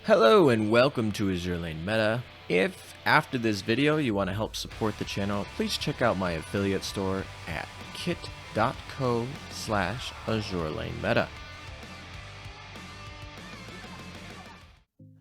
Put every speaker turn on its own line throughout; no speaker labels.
Hello and welcome to Azur Lane Meta. If after this video you want to help support the channel, please check out my affiliate store at kit.co/AzurLaneMeta.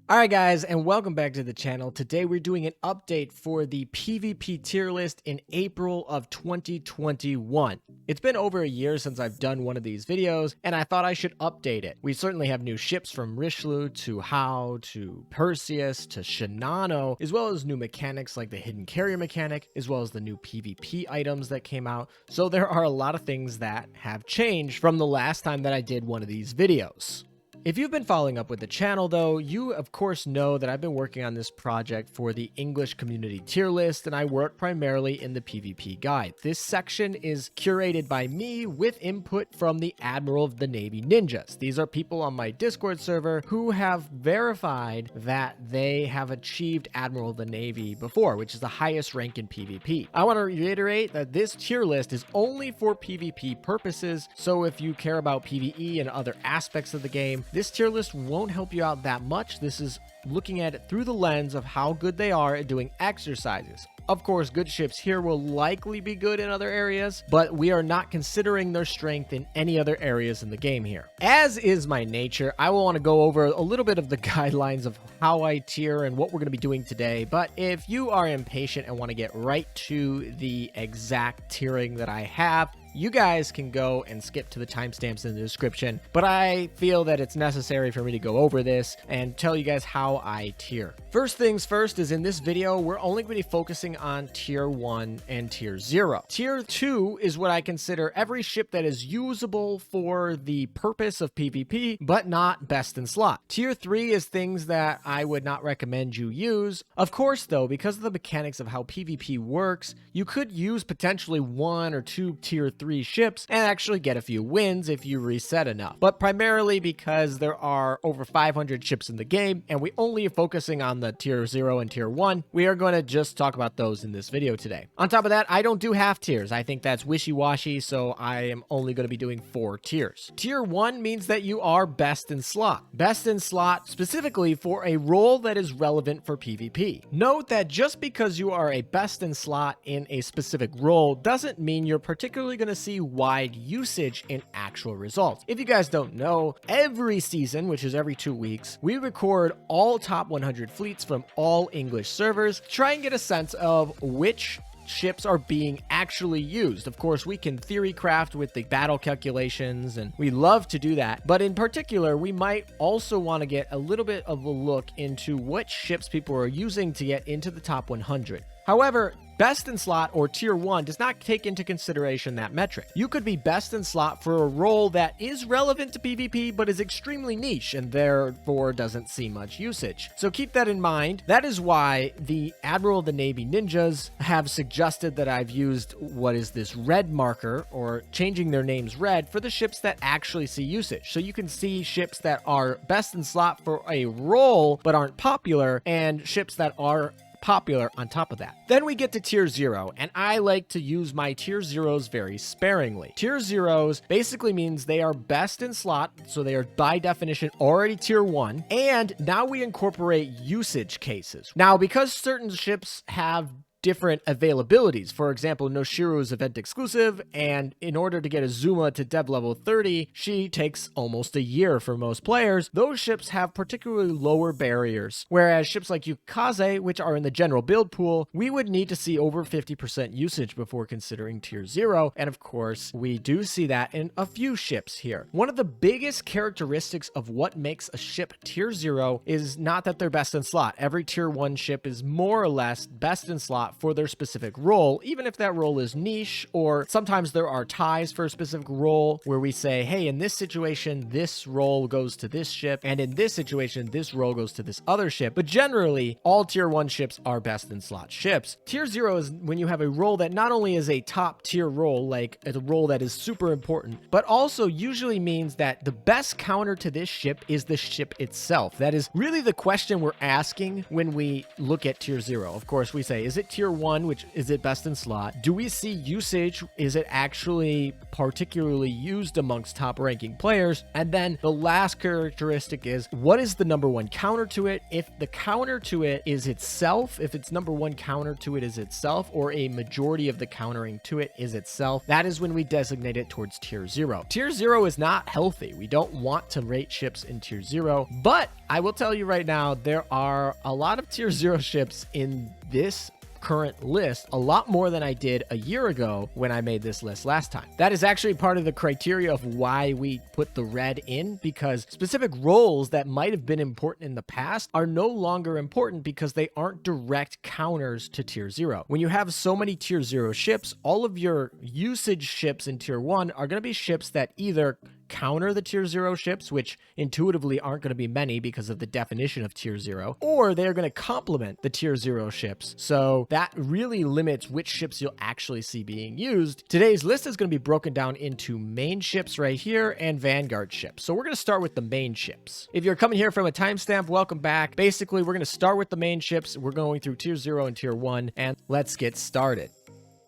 Alright guys, and welcome back to the channel. Today we're doing an update for the PvP tier list in April of 2021. It's been over a year since I've done one of these videos, and I thought I should update it. We certainly have new ships from Richelieu to Hao to Perseus to Shinano, as well as new mechanics like the hidden carrier mechanic, as well as the new PvP items that came out. So there are a lot of things that have changed from the last time that I did one of these videos. If you've been following up with the channel though, you of course know that I've been working on this project for the English community tier list, and I work primarily in the PvP guide. This section is curated by me with input from the Admiral of the Navy Ninjas. These are people on my Discord server who have verified that they have achieved Admiral of the Navy before, which is the highest rank in PvP. I want to reiterate that this tier list is only for PvP purposes, so if you care about PvE and other aspects of the game, this tier list won't help you out that much. This is looking at it through the lens of how good they are at doing exercises. Of course, good ships here will likely be good in other areas, but we are not considering their strength in any other areas in the game here. As is my nature, I will want to go over a little bit of the guidelines of how I tier and what we're going to be doing today, but if you are impatient and want to get right to the exact tiering that I have, you guys can go and skip to the timestamps in the description, but I feel that it's necessary for me to go over this and tell you guys how I tier. First things first is in this video, we're only going to be focusing on tier 1 and tier 0. Tier 2 is what I consider every ship that is usable for the purpose of PvP, but not best in slot. Tier 3 is things that I would not recommend you use. Of course though, because of the mechanics of how PvP works, you could use potentially 1 or 2 tier 3 ships and actually get a few wins if you reset enough. But primarily because there are over 500 ships in the game and we only are focusing on the tier 0 and tier 1, we are going to just talk about those in this video today. On top of that, I don't do half tiers. I think that's wishy-washy, so I am only going to be doing 4 tiers. Tier 1 means that you are best in slot. Best in slot specifically for a role that is relevant for PvP. Note that just because you are a best in slot in a specific role doesn't mean you're particularly going to see wide usage in actual results. If you guys don't know, every season, which is every 2 weeks, we record all top 100 fleets from all English servers, try and get a sense of which ships are being actually used. Of course, we can theory craft with the battle calculations, and we love to do that. But in particular, we might also want to get a little bit of a look into what ships people are using to get into the top 100. However, best in slot or tier 1 does not take into consideration that metric. You could be best in slot for a role that is relevant to PvP but is extremely niche and therefore doesn't see much usage. So keep that in mind. That is why the Admiral of the Navy Ninjas have suggested that I've used what is this red marker, or changing their names red, for the ships that actually see usage. So you can see ships that are best in slot for a role but aren't popular, and ships that are popular on top of that. Then we get to tier 0, and I like to use my tier 0s very sparingly. Tier 0s basically means they are best in slot, so they are by definition already tier 1, and now we incorporate usage cases. Now, because certain ships have different availabilities. For example, Noshiru is event exclusive, and in order to get Azuma to dev level 30, she takes almost a year for most players. Those ships have particularly lower barriers, whereas ships like Yukaze, which are in the general build pool, we would need to see over 50% usage before considering tier 0, and of course, we do see that in a few ships here. One of the biggest characteristics of what makes a ship tier 0 is not that they're best in slot. Every tier 1 ship is more or less best in slot for their specific role, even if that role is niche, or sometimes there are ties for a specific role where we say, hey, in this situation, this role goes to this ship, and in this situation, this role goes to this other ship. But generally, all tier 1 ships are best in slot ships. Tier 0 is when you have a role that not only is a top tier role, like a role that is super important, but also usually means that the best counter to this ship is the ship itself. That is really the question we're asking when we look at tier 0. Of course, we say, is it tier tier 1, which is it best in slot? Do we see usage? Is it actually particularly used amongst top ranking players? And then the last characteristic is, what is the number one counter to it? If the counter to it is itself, if its number one counter to it is itself, or a majority of the countering to it is itself, that is when we designate it towards tier 0. Tier 0 is not healthy. We don't want to rate ships in tier 0, but I will tell you right now, there are a lot of tier 0 ships in this current list, a lot more than I did a year ago when I made this list last time. That is actually part of the criteria of why we put the red in, because specific roles that might have been important in the past are no longer important because they aren't direct counters to tier 0. When you have so many tier 0 ships, all of your usage ships in tier 1 are going to be ships that either counter the tier 0 ships, which intuitively aren't going to be many because of the definition of tier 0, or they're going to complement the tier 0 ships. So that really limits which ships you'll actually see being used. Today's list is going to be broken down into main ships right here and Vanguard ships. So we're going to start with the main ships. If you're coming here from a timestamp, welcome back. Basically, we're going to start with the main ships. We're going through tier 0 and tier 1, and let's get started.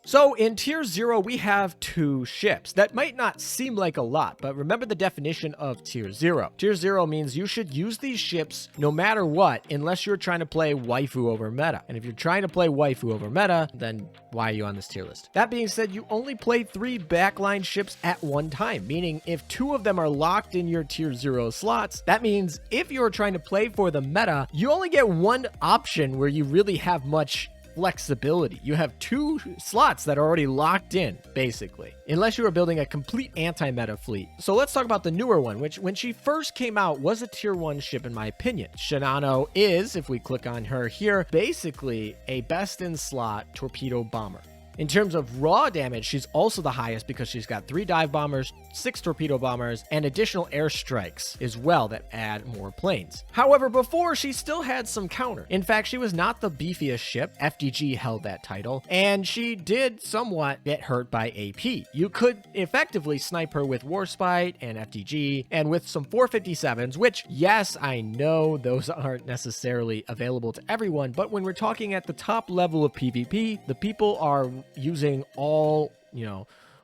So in tier 0, we have 2 ships. That might not seem like a lot, but remember the definition of tier 0. Tier 0 means you should use these ships no matter what, unless you're trying to play waifu over meta. And if you're trying to play waifu over meta, then why are you on this tier list? That being said, you only play 3 backline ships at one time, meaning if 2 of them are locked in your tier 0 slots, that means if you're trying to play for the meta, you only get one option where you really have much flexibility. You have 2 slots that are already locked in, basically, unless you are building a complete anti-meta fleet. So let's talk about the newer one, which when she first came out was a tier 1 ship in my opinion. Shinano is, if we click on her here, basically a best in slot torpedo bomber. In terms of raw damage, she's also the highest because she's got 3 dive bombers, 6 torpedo bombers, and additional airstrikes as well that add more planes. However, before, she still had some counter. In fact, she was not the beefiest ship. FDG held that title, and she did somewhat get hurt by AP. You could effectively snipe her with Warspite and FDG, and with some 457s, which, yes, I know those aren't necessarily available to everyone, but when we're talking at the top level of PvP, the people are using all,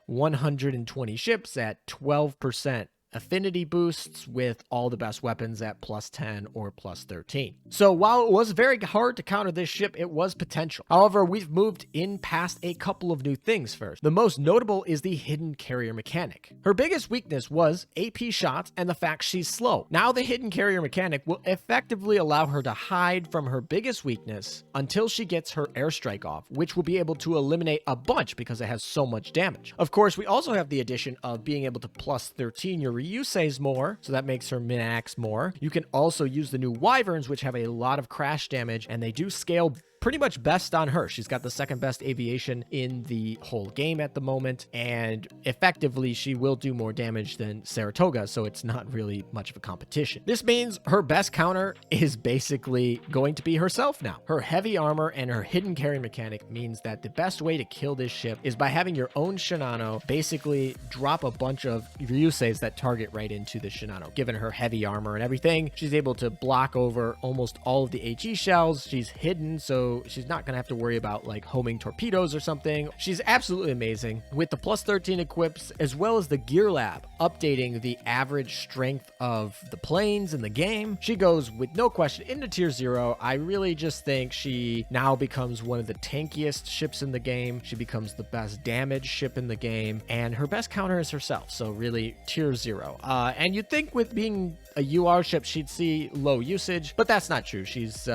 120 ships at 12% affinity boosts with all the best weapons at +10 or +13. So while it was very hard to counter this ship, it was potential. However, we've moved in past a couple of new things first. The most notable is the hidden carrier mechanic. Her biggest weakness was AP shots and the fact she's slow. Now the hidden carrier mechanic will effectively allow her to hide from her biggest weakness until she gets her airstrike off, which will be able to eliminate a bunch because it has so much damage. Of course, we also have the addition of being able to +13 your reuse more, so that makes her min-ax more. You can also use the new wyverns, which have a lot of crash damage, and they do scale pretty much best on her. She's got the second best aviation in the whole game at the moment, and effectively she will do more damage than Saratoga, so it's not really much of a competition. This means her best counter is basically going to be herself now. Her heavy armor and her hidden carry mechanic means that the best way to kill this ship is by having your own Shinano basically drop a bunch of Ryuseis that target right into the Shinano. Given her heavy armor and everything, she's able to block over almost all of the HE shells. She's hidden, so she's not going to have to worry about like homing torpedoes or something. She's absolutely amazing with the +13 equips, as well as the Gear Lab updating the average strength of the planes in the game. She goes with no question into tier 0. I really just think she now becomes one of the tankiest ships in the game. She becomes the best damage ship in the game, and her best counter is herself. So really tier 0. And you'd think with being a UR ship, she'd see low usage, but that's not true. She's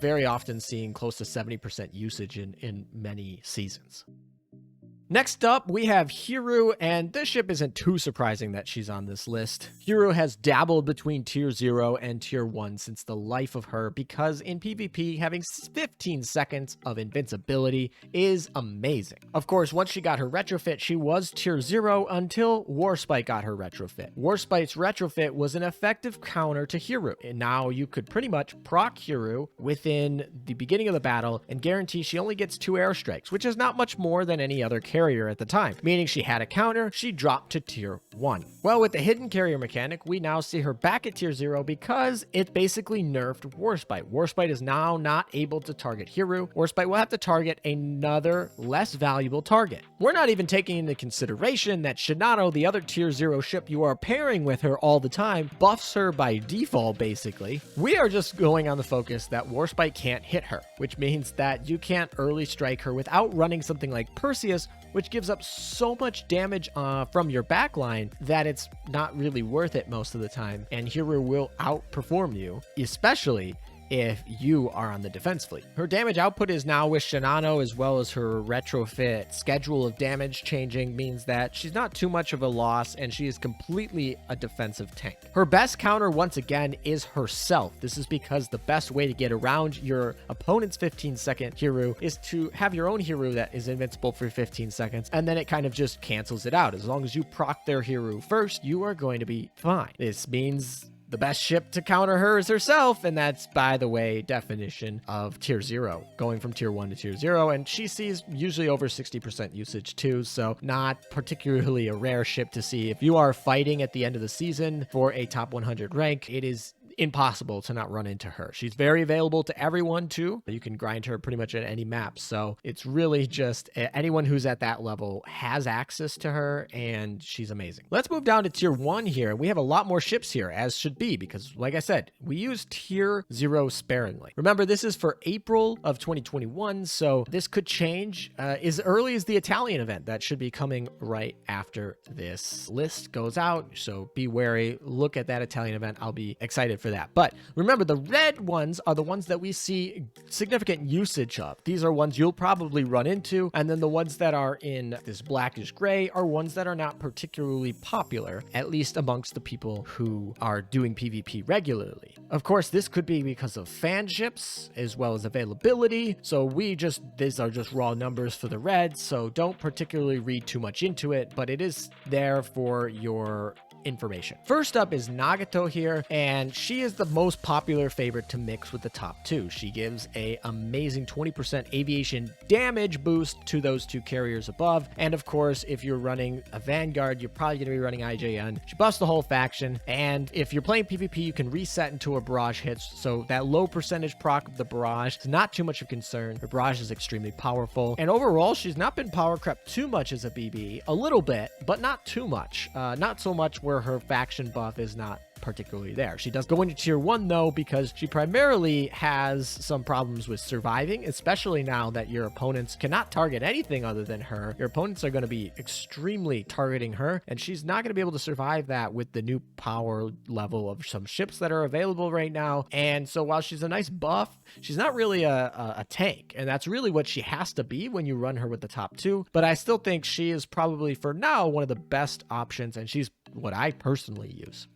very often seeing close to 70% usage in many seasons. Next up, we have Hiru, and this ship isn't too surprising that she's on this list. Hiru has dabbled between tier 0 and tier 1 since the life of her, because in PvP, having 15 seconds of invincibility is amazing. Of course, once she got her retrofit, she was tier 0 until Warspite got her retrofit. Warspite's retrofit was an effective counter to Hiru, and now you could pretty much proc Hiru within the beginning of the battle and guarantee she only gets 2 airstrikes, which is not much more than any other character carrier at the time, meaning she had a counter, she dropped to tier 1. Well, with the hidden carrier mechanic, we now see her back at tier 0 because it basically nerfed Warspite. Warspite is now not able to target Hiru. Warspite will have to target another less valuable target. We're not even taking into consideration that Shinano, the other tier 0 ship you are pairing with her all the time, buffs her by default basically. We are just going on the focus that Warspite can't hit her, which means that you can't early strike her without running something like Perseus, which gives up so much damage from your backline that it's not really worth it most of the time, and Hiru will outperform you, especially if you are on the defense fleet. Her damage output is now with Shinano, as well as her retrofit schedule of damage changing means that she's not too much of a loss, and she is completely a defensive tank. Her best counter, once again, is herself. This is because the best way to get around your opponent's 15-second Hiru is to have your own Hiru that is invincible for 15 seconds, and then it kind of just cancels it out. As long as you proc their Hiru first, you are going to be fine. This means the best ship to counter her is herself, and that's, by the way, definition of tier 0, going from tier 1 to tier 0, and she sees usually over 60% usage too, so not particularly a rare ship to see. If you are fighting at the end of the season for a top 100 rank, it is impossible to not run into her. She's very available to everyone too. You can grind her pretty much at any map. So it's really just anyone who's at that level has access to her, and she's amazing. Let's move down to tier 1 here. We have a lot more ships here, as should be, because like I said, we use tier 0 sparingly. Remember, this is for April of 2021, so this could change as early as the Italian event that should be coming right after this list goes out. So be wary, look at that Italian event. I'll be excited for that. But remember, the red ones are the ones that we see significant usage of. These are ones you'll probably run into, and then the ones that are in this blackish gray are ones that are not particularly popular, at least amongst the people who are doing PvP regularly. Of course, this could be because of fan ships as well as availability, so these are just raw numbers for the red, so don't particularly read too much into it, but it is there for your information. First up is Nagato here, and she is the most popular favorite to mix with the top two. She gives a amazing 20% aviation damage boost to those two carriers above, and of course, if you're running a Vanguard, you're probably going to be running IJN. She buffs the whole faction, and if you're playing PvP, you can reset into a barrage hits, so that low percentage proc of the barrage is not too much of a concern. Her barrage is extremely powerful, and overall, she's not been power crept too much as a BB. A little bit, but not too much. Not so much where her faction buff is not particularly there. She does go into tier 1 though, because she primarily has some problems with surviving, especially now that your opponents cannot target anything other than her. Your opponents are going to be extremely targeting her, and she's not going to be able to survive that with the new power level of some ships that are available right now. And so while she's a nice buff, she's not really a tank, and that's really what she has to be when you run her with the top two. But I still think she is probably for now one of the best options, and she's what I personally use.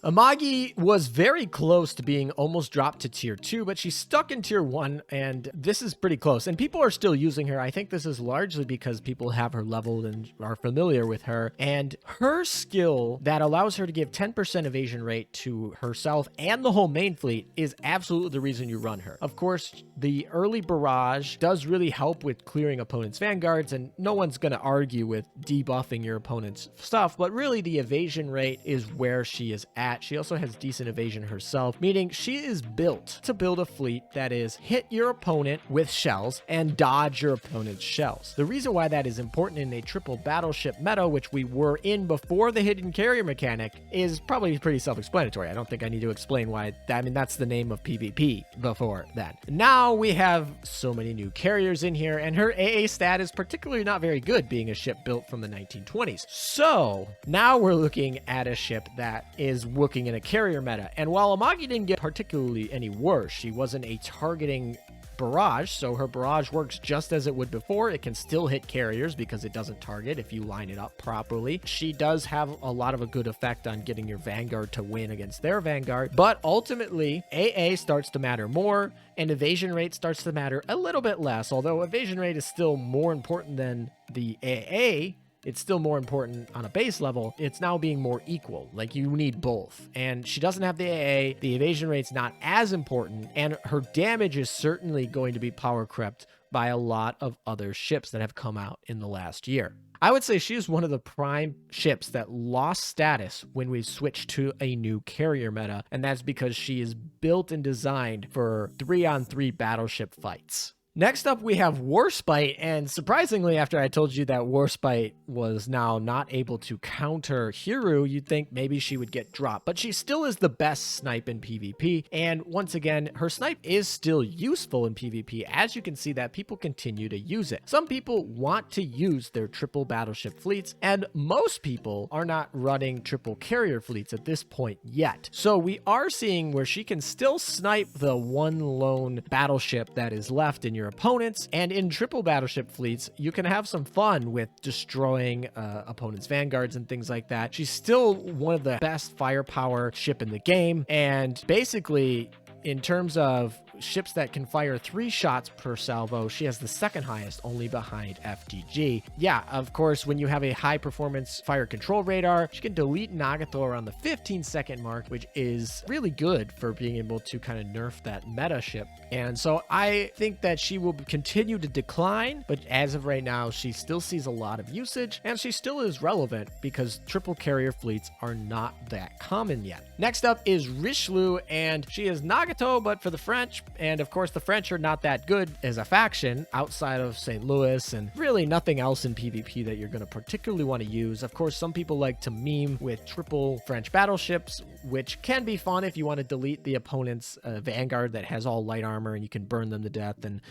Amagi was very close to being almost dropped to tier 2, but she's stuck in tier 1, and this is pretty close. And people are still using her. I think this is largely because people have her leveled and are familiar with her. And her skill that allows her to give 10% evasion rate to herself and the whole main fleet is absolutely the reason you run her. Of course, the early barrage does really help with clearing opponents' vanguards, and no one's going to argue with debuffing your opponent's stuff, but really the evasion rate is where she is at. She also has decent evasion herself, meaning she is built to build a fleet that is hit your opponent with shells and dodge your opponent's shells. The reason why that is important in a triple battleship meta, which we were in before the hidden carrier mechanic, is probably pretty self-explanatory. I don't think I need to explain why. I mean, that's the name of PvP before that. Now we have so many new carriers in here, and her AA stat is particularly not very good, being a ship built from the 1920s. So now we're looking at a ship that is looking in a carrier meta. And while Amagi didn't get particularly any worse, she wasn't a targeting barrage, so her barrage works just as it would before. It can still hit carriers because it doesn't target if you line it up properly. She does have a lot of a good effect on getting your Vanguard to win against their Vanguard, but ultimately AA starts to matter more and evasion rate starts to matter a little bit less, although evasion rate is still more important than the AA. it's still more important on a base level. It's now being more equal. Like, you need both. And she doesn't have the AA. The evasion rate's not as important. And her damage is certainly going to be power crept by a lot of other ships that have come out in the last year. I would say she is one of the prime ships that lost status when we switched to a new carrier meta, and that's because she is built and designed for 3-on-3 battleship fights. Next up, we have Warspite, and surprisingly, after I told you that Warspite was now not able to counter Hiru, you'd think maybe she would get dropped, but she still is the best snipe in PvP, and once again, her snipe is still useful in PvP. As you can see, that people continue to use it. Some people want to use their triple battleship fleets, and most people are not running triple carrier fleets at this point yet. So we are seeing where she can still snipe the one lone battleship that is left in your opponents, and in triple battleship fleets you can have some fun with destroying opponents' vanguards and things like that. She's still one of the best firepower ship in the game, and basically in terms of ships that can fire 3 shots per salvo, she has the second highest, only behind FTG. Yeah, of course, when you have a high performance fire control radar, she can delete Nagato around the 15-second mark, which is really good for being able to kind of nerf that meta ship. And so I think that she will continue to decline, but as of right now, she still sees a lot of usage, and she still is relevant because triple carrier fleets are not that common yet. Next up is Richelieu, and she is Nagato, but for the French. And of course, the French are not that good as a faction outside of St. Louis, and really nothing else in PvP that you're going to particularly want to use. Of course, some people like to meme with triple French battleships, which can be fun if you want to delete the opponent's Vanguard that has all light armor and you can burn them to death and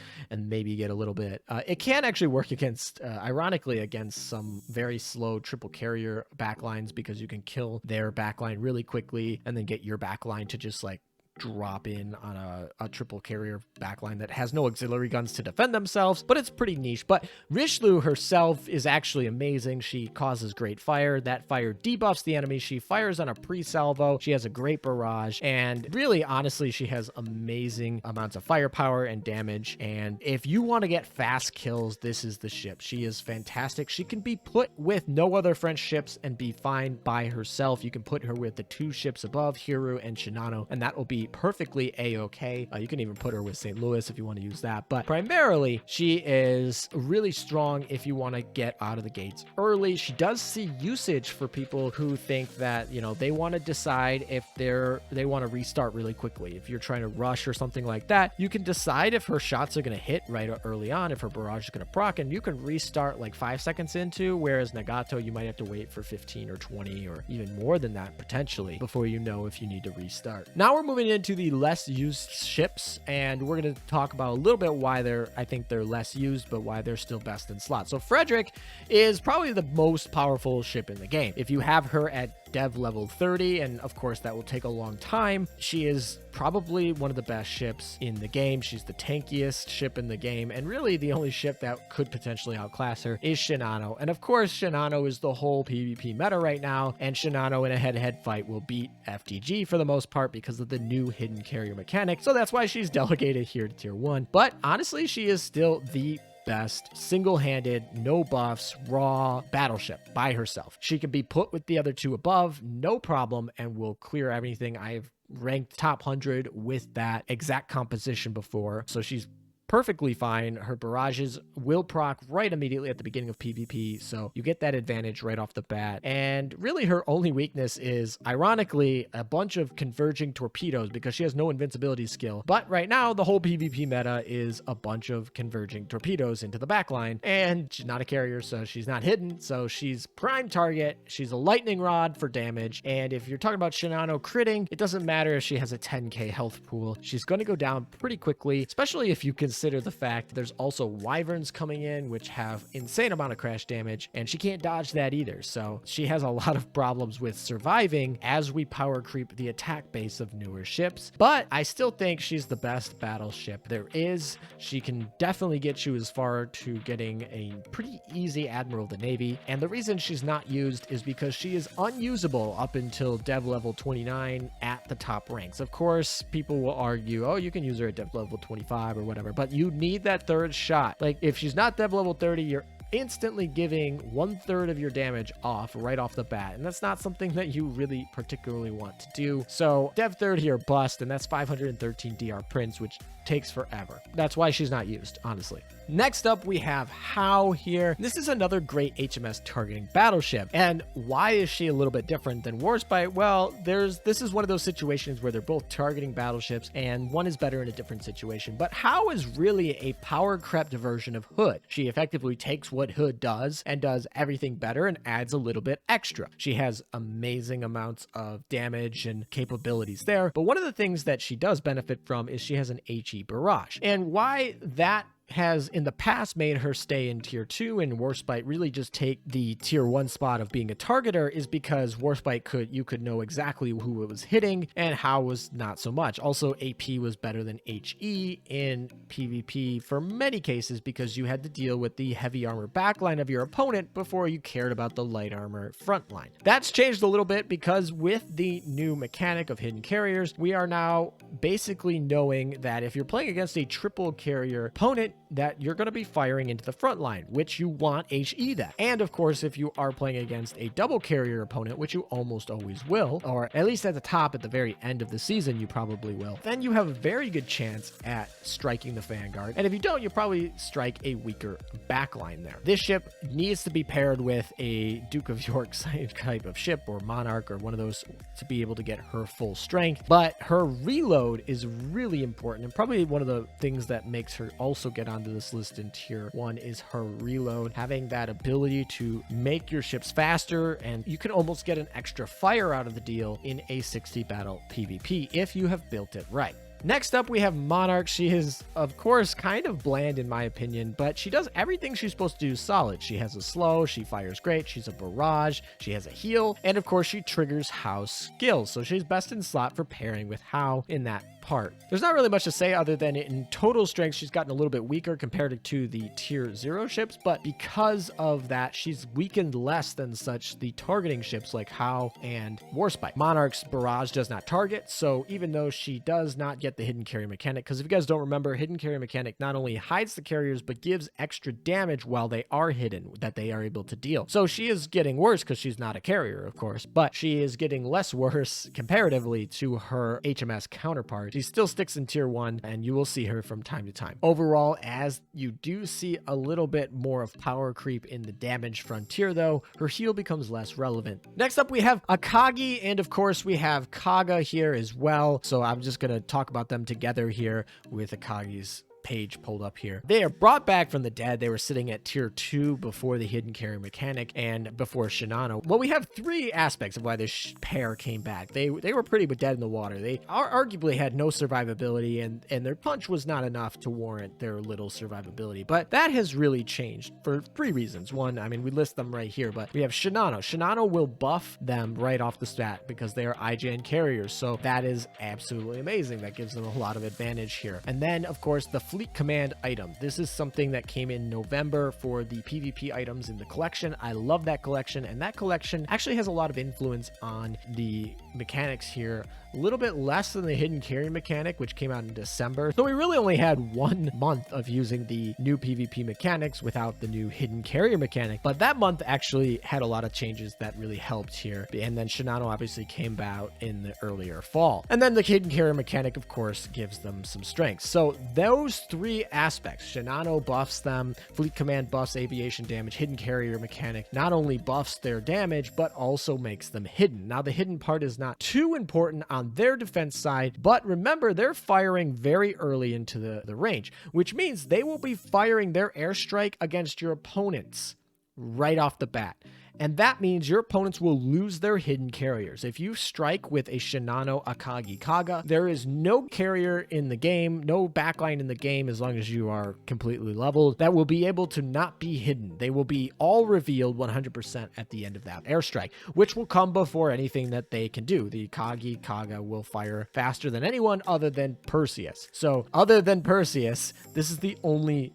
maybe get a little bit. It can actually work against, ironically, against some very slow triple carrier backlines, because you can kill their backline really quickly and then get your backline to just like drop in on a triple carrier backline that has no auxiliary guns to defend themselves, but it's pretty niche. But Richelieu herself is actually amazing. She causes great fire. That fire debuffs the enemy. She fires on a pre-salvo. She has a great barrage, and really, honestly, she has amazing amounts of firepower and damage. And if you want to get fast kills, this is the ship. She is fantastic. She can be put with no other French ships and be fine by herself. You can put her with the 2 ships above, Hiru and Shinano, and that will be perfectly a-okay. You can even put her with St. Louis if you want to use that, but primarily she is really strong if you want to get out of the gates early. She does see usage for people who think that, you know, they want to decide if they want to restart really quickly. If you're trying to rush or something like that, you can decide if her shots are going to hit right early on, if her barrage is going to proc, and you can restart like 5 seconds into, whereas Nagato, you might have to wait for 15 or 20 or even more than that potentially before you know if you need to restart. Now we're moving into the less used ships, and we're going to talk about a little bit why I think they're less used, but why they're still best in slot. So Frederick is probably the most powerful ship in the game. If you have her at dev level 30, and of course that will take a long time, she is probably one of the best ships in the game. She's the tankiest ship in the game, and really the only ship that could potentially outclass her is Shinano. And of course, Shinano is the whole PvP meta right now, and Shinano in a head-to-head fight will beat FTG for the most part because of the new hidden carrier mechanic. So that's why she's delegated here to tier 1. But honestly, she is still the best single-handed, no buffs, raw battleship by herself. She can be put with the other 2 above, no problem, and will clear everything. I've ranked top 100 with that exact composition before, so she's perfectly fine. Her barrages will proc right immediately at the beginning of PvP, so you get that advantage right off the bat. And really her only weakness is, ironically, a bunch of converging torpedoes, because she has no invincibility skill. But right now, the whole PvP meta is a bunch of converging torpedoes into the backline, and she's not a carrier, so she's not hidden, so she's prime target. She's a lightning rod for damage, and if you're talking about Shinano critting, it doesn't matter if she has a 10k health pool. She's going to go down pretty quickly, especially if you consider the fact there's also wyverns coming in, which have insane amount of crash damage, and she can't dodge that either. So she has a lot of problems with surviving as we power creep the attack base of newer ships. But I still think she's the best battleship there is. She can definitely get you as far to getting a pretty easy Admiral of the Navy, and the reason she's not used is because she is unusable up until dev level 29 at the top ranks. Of course, people will argue, oh, you can use her at dev level 25 or whatever, but you need that 3rd shot. Like, if she's not dev level 30, you're instantly giving 1/3 of your damage off right off the bat. And that's not something that you really particularly want to do. So Dev Third here bust, and that's 513 DR prints, which takes forever. That's why she's not used, honestly. Next up, we have How here. This is another great HMS targeting battleship. And why is she a little bit different than Warspite? Well, this is one of those situations where they're both targeting battleships, and one is better in a different situation. But How is really a power crept version of Hood. She effectively takes what Hood does and does everything better and adds a little bit extra. She has amazing amounts of damage and capabilities there. But one of the things that she does benefit from is she has an HE barrage. And why that has in the past made her stay in tier 2 and Warspite really just take the tier 1 spot of being a targeter is because Warspite you could know exactly who it was hitting, and How was not so much. Also, AP was better than HE in PvP for many cases because you had to deal with the heavy armor backline of your opponent before you cared about the light armor front line. That's changed a little bit because with the new mechanic of hidden carriers, we are now basically knowing that if you're playing against a triple carrier opponent, that you're going to be firing into the front line, which you want HE that. And of course, if you are playing against a double carrier opponent, which you almost always will, or at least at the top, at the very end of the season, you probably will, then you have a very good chance at striking the Vanguard. And if you don't, you probably strike a weaker backline there. This ship needs to be paired with a Duke of York type of ship or Monarch or one of those to be able to get her full strength. But her reload is really important, and probably one of the things that makes her also get onto this list in tier 1 is her reload. Having that ability to make your ships faster, and you can almost get an extra fire out of the deal in a 60 battle PvP if you have built it right. Next up, we have Monarch. She is, of course, kind of bland in my opinion, but she does everything she's supposed to do solid. She has a slow, she fires great, she's a barrage, she has a heal, and of course she triggers How's skills. So she's best in slot for pairing with How in that part. There's not really much to say other than in total strength, she's gotten a little bit weaker compared to the tier 0 ships, but because of that, she's weakened less than such the targeting ships like How and Warspite. Monarch's barrage does not target, so even though she does not get the hidden carrier mechanic, because if you guys don't remember, hidden carrier mechanic not only hides the carriers, but gives extra damage while they are hidden that they are able to deal. So she is getting worse because she's not a carrier, of course, but she is getting less worse comparatively to her HMS counterpart. She still sticks in tier 1, and you will see her from time to time. Overall, as you do see a little bit more of power creep in the damage frontier, though, her heal becomes less relevant. Next up, we have Akagi, and of course, we have Kaga here as well. So I'm just going to talk about them together here with Akagi's page pulled up here. They are brought back from the dead. They were sitting at tier 2 before the hidden carrier mechanic and before Shinano. Well, we have 3 aspects of why this pair came back. They were pretty dead in the water. They arguably had no survivability, and their punch was not enough to warrant their little survivability. But that has really changed for 3 reasons. One, I mean, we list them right here, but we have Shinano. Shinano will buff them right off the stat because they are IGN carriers. So that is absolutely amazing. That gives them a lot of advantage here. And then, of course, the Fleet Command item. This is something that came in November for the PvP items in the collection. I love that collection, and that collection actually has a lot of influence on the mechanics here. A little bit less than the hidden carrier mechanic, which came out in December. So we really only had 1 month of using the new PvP mechanics without the new hidden carrier mechanic. But that month actually had a lot of changes that really helped here. And then Shinano obviously came out in the earlier fall. And then the hidden carrier mechanic, of course, gives them some strength. So those 3 aspects, Shinano buffs them, Fleet Command buffs aviation damage, hidden carrier mechanic not only buffs their damage, but also makes them hidden. Now, the hidden part is not too important on their defense side, but remember, they're firing very early into the range, which means they will be firing their airstrike against your opponents right off the bat. And that means your opponents will lose their hidden carriers. If you strike with a Shinano Akagi Kaga, there is no carrier in the game, no backline in the game, as long as you are completely leveled, that will be able to not be hidden. They will be all revealed 100% at the end of that airstrike, which will come before anything that they can do. The Akagi Kaga will fire faster than anyone other than Perseus. So other than Perseus, this is the only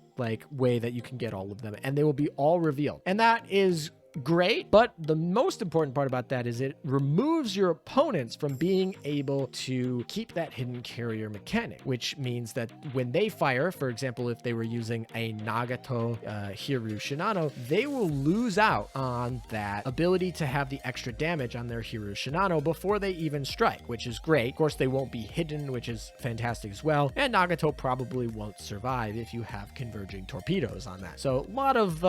way that you can get all of them, and they will be all revealed. And that is great, but the most important part about that is it removes your opponents from being able to keep that hidden carrier mechanic, which means that when they fire, for example, if they were using a Nagato Hiru Shinano, they will lose out on that ability to have the extra damage on their Hiru Shinano before they even strike, which is great. Of course, they won't be hidden, which is fantastic as well, and Nagato probably won't survive if you have converging torpedoes on that. So a lot of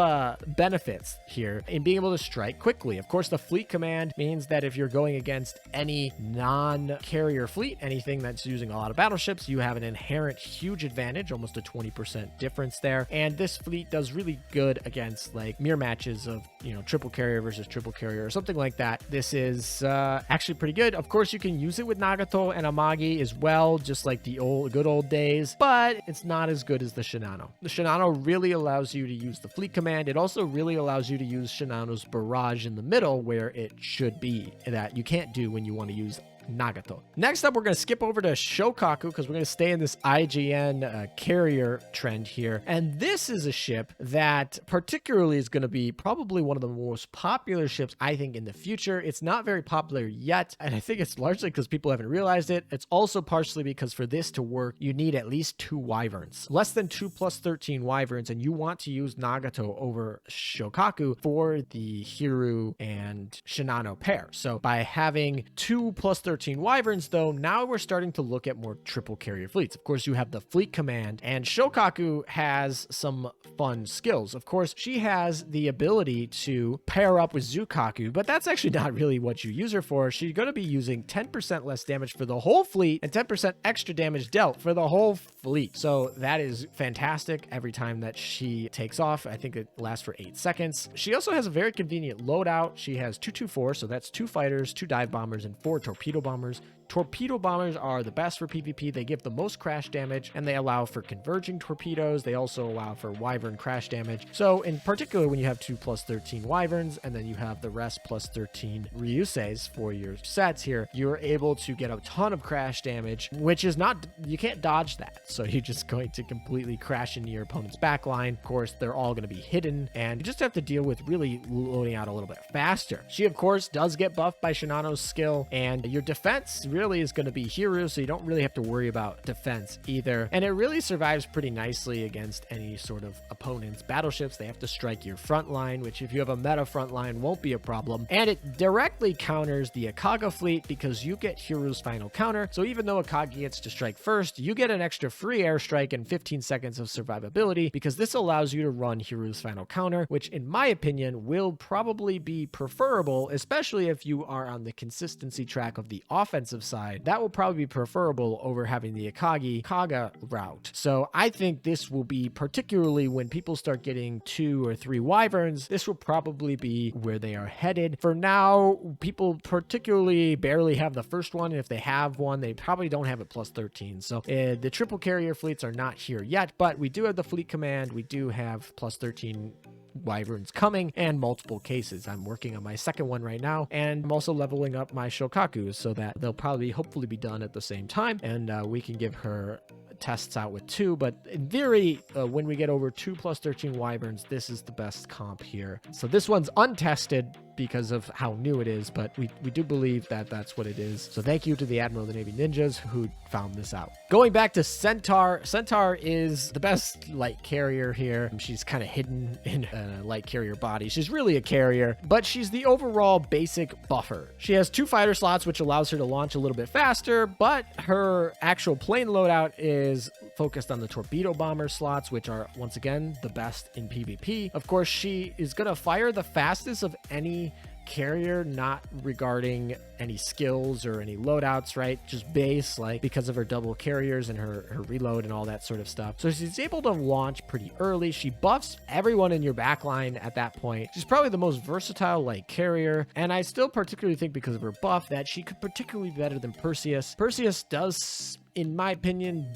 benefits here in being able to strike quickly. Of course, the fleet command means that if you're going against any non-carrier fleet, anything that's using a lot of battleships, you have an inherent huge advantage, almost a 20% difference there. And this fleet does really good against like mirror matches of, you know, triple carrier versus triple carrier or something like that. This is actually pretty good. Of course, you can use it with Nagato and Amagi as well, just like the good old days, but it's not as good as the Shinano. The Shinano really allows you to use the fleet command. It also really allows you to use Shinano's barrage in the middle, where it should be, that you can't do when you want to use Nagato. Next up, we're going to skip over to Shokaku because we're going to stay in this IGN carrier trend here. And this is a ship that particularly is going to be probably one of the most popular ships, I think, in the future. It's not very popular yet, and I think it's largely because people haven't realized it. It's also partially because for this to work, you need at least 2 Wyverns. Less than 2 plus 13 Wyverns, and you want to use Nagato over Shokaku for the Hiru and Shinano pair. So by having 2 plus 13 Wyverns, though, now we're starting to look at more triple carrier fleets. Of course, you have the fleet command, and Shokaku has some fun skills. Of course, she has the ability to pair up with Zukaku, but that's actually not really what you use her for. She's going to be using 10% less damage for the whole fleet and 10% extra damage dealt for the whole fleet. So that is fantastic every time that she takes off. I think it lasts for 8 seconds. She also has a very convenient loadout. She has 224, so that's 2 fighters, 2 dive bombers, and 4 torpedo bombers. Torpedo bombers are the best for PvP. They give the most crash damage, and they allow for converging torpedoes. They also allow for Wyvern crash damage. So in particular, when you have 2 plus 13 Wyverns, and then you have the rest plus 13 Ryuseis for your sets here, you're able to get a ton of crash damage, which is not, you can't dodge that. So you're just going to completely crash into your opponent's backline. Of course, they're all going to be hidden, and you just have to deal with really loading out a little bit faster. She, of course, does get buffed by Shinano's skill, and your defense really is going to be Hiru, so you don't really have to worry about defense either. And it really survives pretty nicely against any sort of opponent's battleships. They have to strike your front line, which if you have a meta front line won't be a problem. And it directly counters the Akaga fleet because you get Hiru's final counter. So even though Akagi gets to strike first, you get an extra free airstrike and 15 seconds of survivability because this allows you to run Hiru's final counter, which in my opinion will probably be preferable, especially if you are on the consistency track of the offensive side. That will probably be preferable over having the Akagi Kaga route. So I think this will be, particularly when people start getting 2 or 3 Wyverns, this will probably be where they are headed. For now, people particularly barely have the first one. And if they have one, they probably don't have it plus 13. So the triple carrier fleets are not here yet, but we do have the fleet command. We do have plus 13 Wyverns coming and multiple cases. I'm working on my second one right now, and I'm also leveling up my Shokaku so that they'll probably hopefully be done at the same time, and we can give her tests out with 2. But in theory, when we get over 2 plus 13 Wyverns, this is the best comp here. So this one's untested because of how new it is, but we do believe that that's what it is. So thank you to the Admiral of the Navy Ninjas who found this out. Going back to Centaur. Centaur is the best light carrier here. She's kind of hidden in a light carrier body. She's really a carrier, but she's the overall basic buffer. She has 2 fighter slots, which allows her to launch a little bit faster, but her actual plane loadout is focused on the torpedo bomber slots, which are once again the best in PvP. Of course, she is going to fire the fastest of any carrier, not regarding any skills or any loadouts, right? Just base, like because of her double carriers and her reload and all that sort of stuff. So she's able to launch pretty early. She buffs everyone in your backline at that point. She's probably the most versatile light carrier, and I still particularly think because of her buff that she could particularly be better than Perseus. Perseus does in my opinion,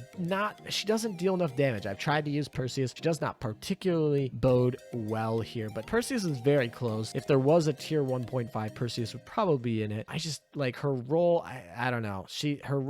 she doesn't deal enough damage. I've tried to use Perseus. She does not particularly bode well here, but Perseus is very close. If there was a tier 1.5, Perseus would probably be in it. I just like her role. I don't know.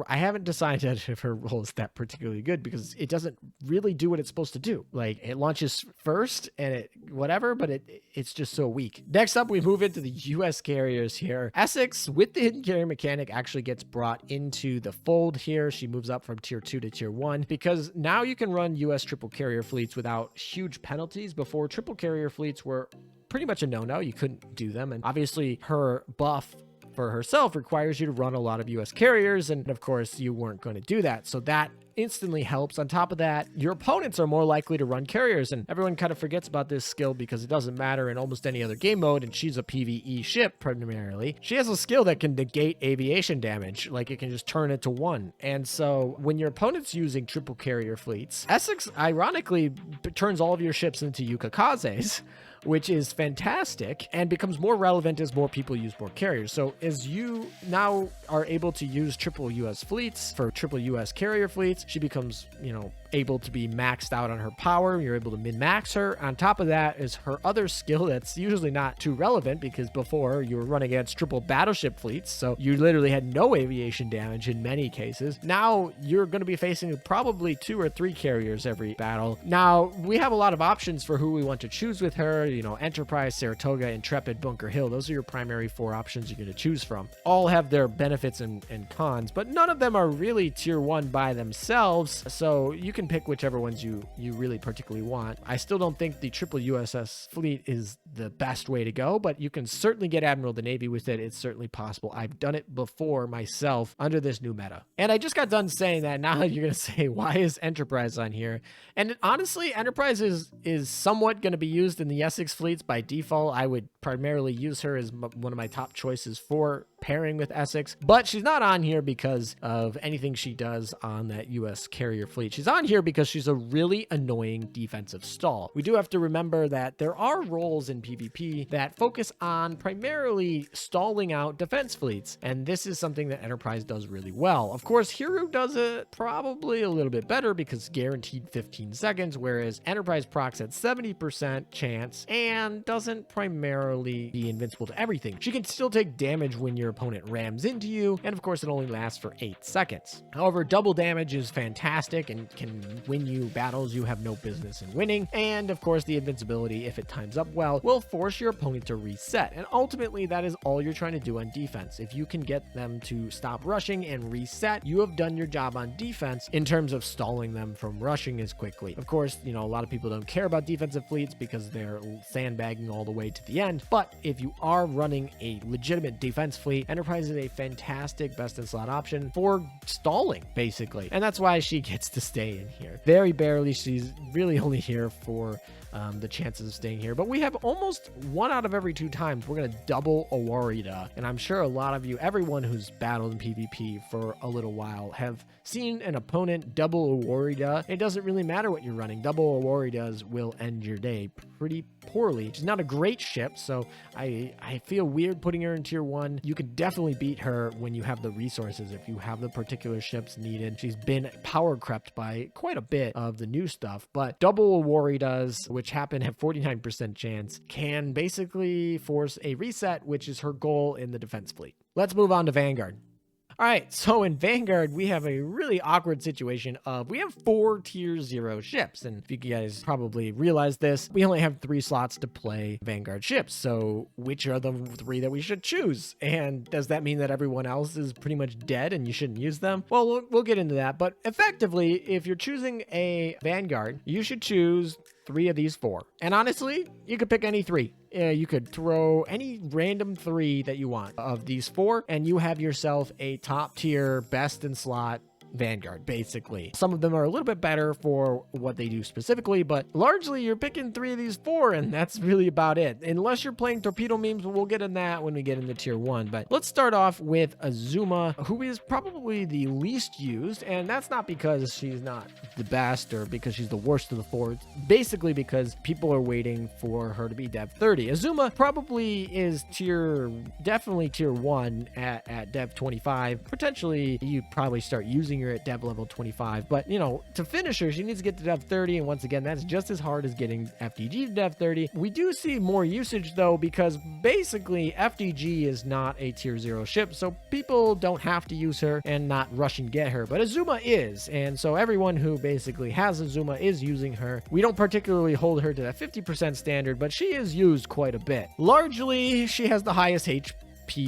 I haven't decided if her role is that particularly good because it doesn't really do what it's supposed to do. Like, it launches first and it whatever, but it's just so weak. Next up, we move into the US carriers here. Essex, with the hidden carrier mechanic, actually gets brought into the fold here. She moves up from tier 2 to tier 1 because now you can run US triple carrier fleets without huge penalties. Before, triple carrier fleets were pretty much a no-no. You couldn't do them, and obviously her buff for herself requires you to run a lot of US carriers, and of course you weren't going to do that, so that instantly helps. On top of that, your opponents are more likely to run carriers, and everyone kind of forgets about this skill because it doesn't matter in almost any other game mode, and she's a PvE ship primarily. She has a skill that can negate aviation damage, like it can just turn it to 1. And so when your opponent's using triple carrier fleets, Essex ironically turns all of your ships into yukikazes, which is fantastic and becomes more relevant as more people use more carriers. So as you now are able to use triple US fleets for triple US carrier fleets, she becomes, able to be maxed out on her power. You're able to min-max her. On top of that is her other skill that's usually not too relevant because before you were running against triple battleship fleets, so you literally had no aviation damage in many cases. Now you're going to be facing probably 2 or 3 carriers every battle. Now we have a lot of options for who we want to choose with her. Enterprise, Saratoga, Intrepid, Bunker Hill. Those are your primary 4 options you're going to choose from. All have their benefits and cons, but none of them are really tier 1 by themselves, so you can pick whichever ones you really particularly want. I still don't think the triple USS fleet is the best way to go, but you can certainly get Admiral of the Navy with it. It's certainly possible. I've done it before myself under this new meta. And I just got done saying that. Now you're going to say, why is Enterprise on here? And honestly, Enterprise is somewhat going to be used in the Essex fleets by default. I would primarily use her as one of my top choices for pairing with Essex, but she's not on here because of anything she does on that US carrier fleet. She's on here because she's a really annoying defensive stall. We do have to remember that there are roles in PvP that focus on primarily stalling out defense fleets, and this is something that Enterprise does really well. Of course, Hero does it probably a little bit better because guaranteed 15 seconds, whereas Enterprise procs at 70% chance and doesn't primarily be invincible to everything. She can still take damage when your opponent rams into you, and of course it only lasts for 8 seconds. However, double damage is fantastic and can win you battles you have no business in winning, and of course the invincibility, if it times up well, will force your opponent to reset, and ultimately that is all you're trying to do on defense. If you can get them to stop rushing and reset, you have done your job on defense in terms of stalling them from rushing as quickly. Of course, a lot of people don't care about defensive fleets because they're sandbagging all the way to the end, but if you are running a legitimate defense fleet, Enterprise is a fantastic best in slot option for stalling, basically, and that's why she gets to stay in here. Very barely. She's really only here for the chances of staying here, but we have almost 1 out of every 2 times we're going to double a Warrior, and I'm sure a lot of you, everyone who's battled in PvP for a little while, have seen an opponent double a Warrior. It doesn't really matter what you're running. Double a Warrior will end your day pretty poorly. She's not a great ship, so I feel weird putting her in tier 1. You could definitely beat her when you have the resources, if you have the particular ships needed. She's been power crept by quite a bit of the new stuff, but double a Warrior, which happen at 49% chance, can basically force a reset, which is her goal in the defense fleet. Let's move on to Vanguard. All right, so in Vanguard, we have a really awkward situation of we have 4 tier 0 ships. And if you guys probably realize this, we only have 3 slots to play Vanguard ships. So which are the 3 that we should choose? And does that mean that everyone else is pretty much dead and you shouldn't use them? Well, we'll get into that. But effectively, if you're choosing a Vanguard, you should choose 3 of these 4. And honestly, you could pick any 3. You could throw any random 3 that you want of these 4, and you have yourself a top tier, best in slot Vanguard, basically. Some of them are a little bit better for what they do specifically, but largely you're picking 3 of these 4, and that's really about it. Unless you're playing torpedo memes, but we'll get in that when we get into tier 1. But let's start off with Azuma, who is probably the least used, and that's not because she's not the best or because she's the worst of the 4. It's basically because people are waiting for her to be Dev 30. Azuma probably is definitely tier 1 at Dev 25. Potentially, you probably start using her at dev level 25. But, you know, to finish her, she needs to get to dev 30. And once again, that's just as hard as getting FDG to dev 30. We do see more usage, though, because basically FDG is not a tier 0 ship. So people don't have to use her and not rush and get her. But Azuma is. And so everyone who basically has Azuma is using her. We don't particularly hold her to that 50% standard, but she is used quite a bit. Largely, she has the highest HP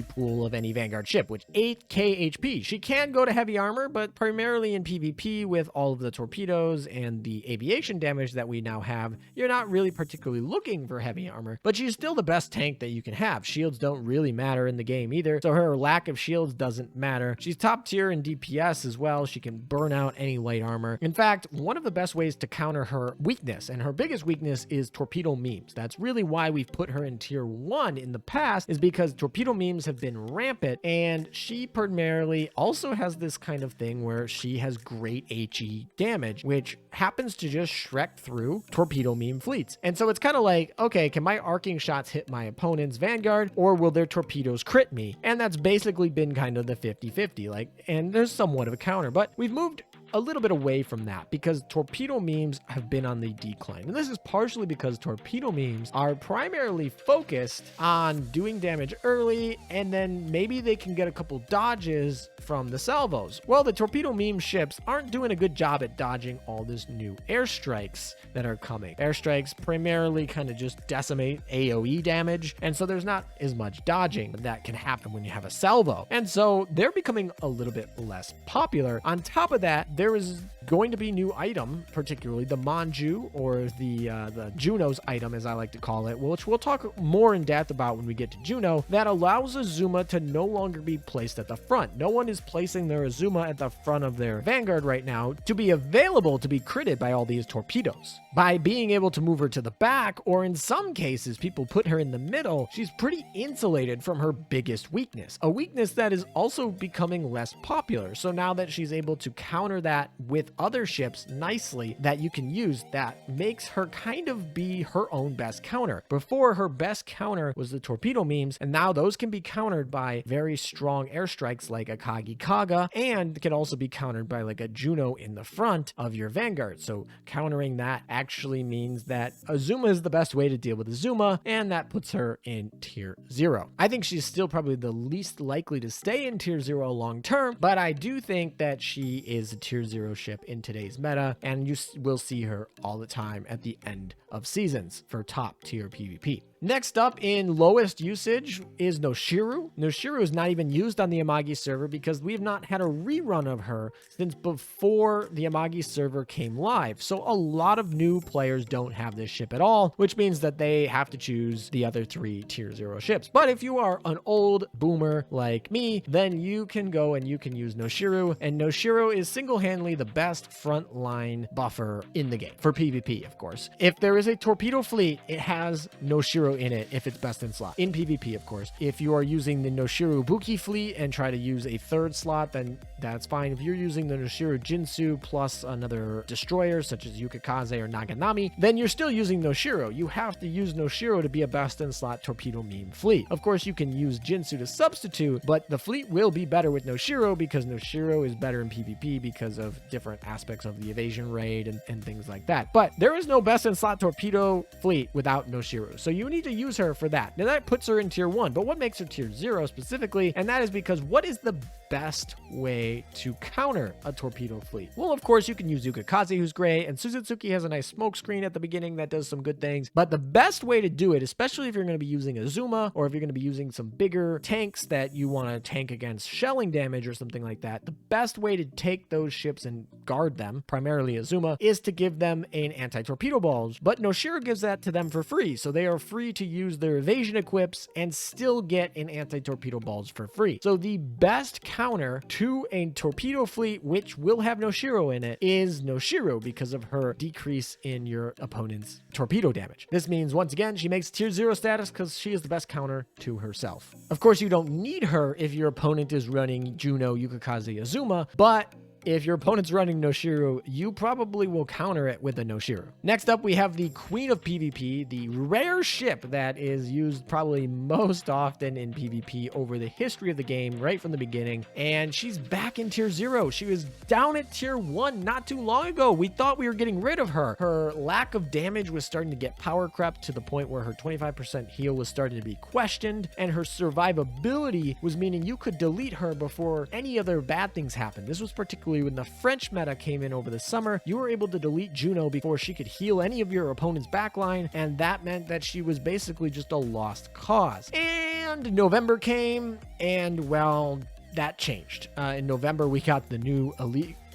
pool of any Vanguard ship, which 8k HP. She can go to heavy armor, but primarily in PvP with all of the torpedoes and the aviation damage that we now have, you're not really particularly looking for heavy armor, but she's still the best tank that you can have. Shields don't really matter in the game either, so her lack of shields doesn't matter. She's top tier in DPS as well. She can burn out any light armor. In fact, one of the best ways to counter her weakness, and her biggest weakness, is torpedo memes. That's really why we've put her in tier 1 in the past, is because torpedo memes have been rampant, and she primarily also has this kind of thing where she has great HE damage, which happens to just Shrek through torpedo meme fleets. And so it's kind of like, okay, can my arcing shots hit my opponent's Vanguard, or will their torpedoes crit me? And that's basically been kind of the 50-50, like, and there's somewhat of a counter, but we've moved a little bit away from that because torpedo memes have been on the decline. And this is partially because torpedo memes are primarily focused on doing damage early, and then maybe they can get a couple dodges from the salvos. Well, the torpedo meme ships aren't doing a good job at dodging all this new airstrikes that are coming. Airstrikes primarily kind of just decimate AoE damage, and so there's not as much dodging that can happen when you have a salvo. And so they're becoming a little bit less popular. On top of that, there is going to be new item, particularly the Manju, or the Juno's item, as I like to call it, which we'll talk more in depth about when we get to Juno, that allows Azuma to no longer be placed at the front. No one is placing their Azuma at the front of their Vanguard right now to be available to be critted by all these torpedoes. By being able to move her to the back, or in some cases, people put her in the middle, she's pretty insulated from her biggest weakness, a weakness that is also becoming less popular. So now that she's able to counter that with other ships nicely that you can use, that makes her kind of be her own best counter. Before, her best counter was the torpedo memes, and now those can be countered by very strong airstrikes like a Kagi Kaga, and can also be countered by like a Juno in the front of your Vanguard. So countering that actually means that Azuma is the best way to deal with Azuma, and that puts her in tier 0. I think she's still probably the least likely to stay in tier 0 long term, but I do think that she is a tier 0 ship in today's meta, and you will see her all the time at the end of seasons for top tier PvP. Next up in lowest usage is Noshiru. Noshiru is not even used on the Amagi server because we've not had a rerun of her since before the Amagi server came live. So a lot of new players don't have this ship at all, which means that they have to choose the other 3 tier 0 ships. But if you are an old boomer like me, then you can go and you can use Noshiru, and Noshiru is single-handedly the best frontline buffer in the game for PvP, of course. If there is a torpedo fleet, it has Noshiru in it if it's best in slot. In PvP, of course. If you are using the Noshiru Buki fleet and try to use a 3rd slot, then that's fine. If you're using the Noshiru Jinsu plus another destroyer such as Yukikaze or Naganami, then you're still using Noshiru. You have to use Noshiru to be a best in slot torpedo meme fleet. Of course, you can use Jinsu to substitute, but the fleet will be better with Noshiru because Noshiru is better in PvP because of different aspects of the evasion rate and things like that. But there is no best in slot torpedo fleet without Noshiru, so you need to use her for that. Now that puts her in tier 1, but what makes her tier 0 specifically? And that is because what is the best way to counter a torpedo fleet? Well, of course, you can use Yukikaze, who's great, and Suzutsuki has a nice smoke screen at the beginning that does some good things. But the best way to do it, especially if you're going to be using Azuma, or if you're going to be using some bigger tanks that you want to tank against shelling damage or something like that, the best way to take those ships and guard them, primarily Azuma, is to give them an anti-torpedo balls. But Noshiru gives that to them for free, so they are free to use their evasion equips and still get an anti-torpedo balls for free. So the best counter to a torpedo fleet which will have Noshiru in it is Noshiru because of her decrease in your opponent's torpedo damage. This means, once again, she makes tier 0 status because she is the best counter to herself. Of course, you don't need her if your opponent is running Juno, Yukikaze, Azuma, but if your opponent's running Noshiru, you probably will counter it with a Noshiru. Next up, we have the Queen of PvP, the rare ship that is used probably most often in PvP over the history of the game, right from the beginning. And she's back in tier 0. She was down at tier 1 not too long ago. We thought we were getting rid of her. Her lack of damage was starting to get power crept to the point where her 25% heal was starting to be questioned, and her survivability was meaning you could delete her before any other bad things happened. This was particularly when the French meta came in over the summer. You were able to delete Juno before she could heal any of your opponent's backline, and that meant that she was basically just a lost cause. And November came, and well, that changed. In November, we got the new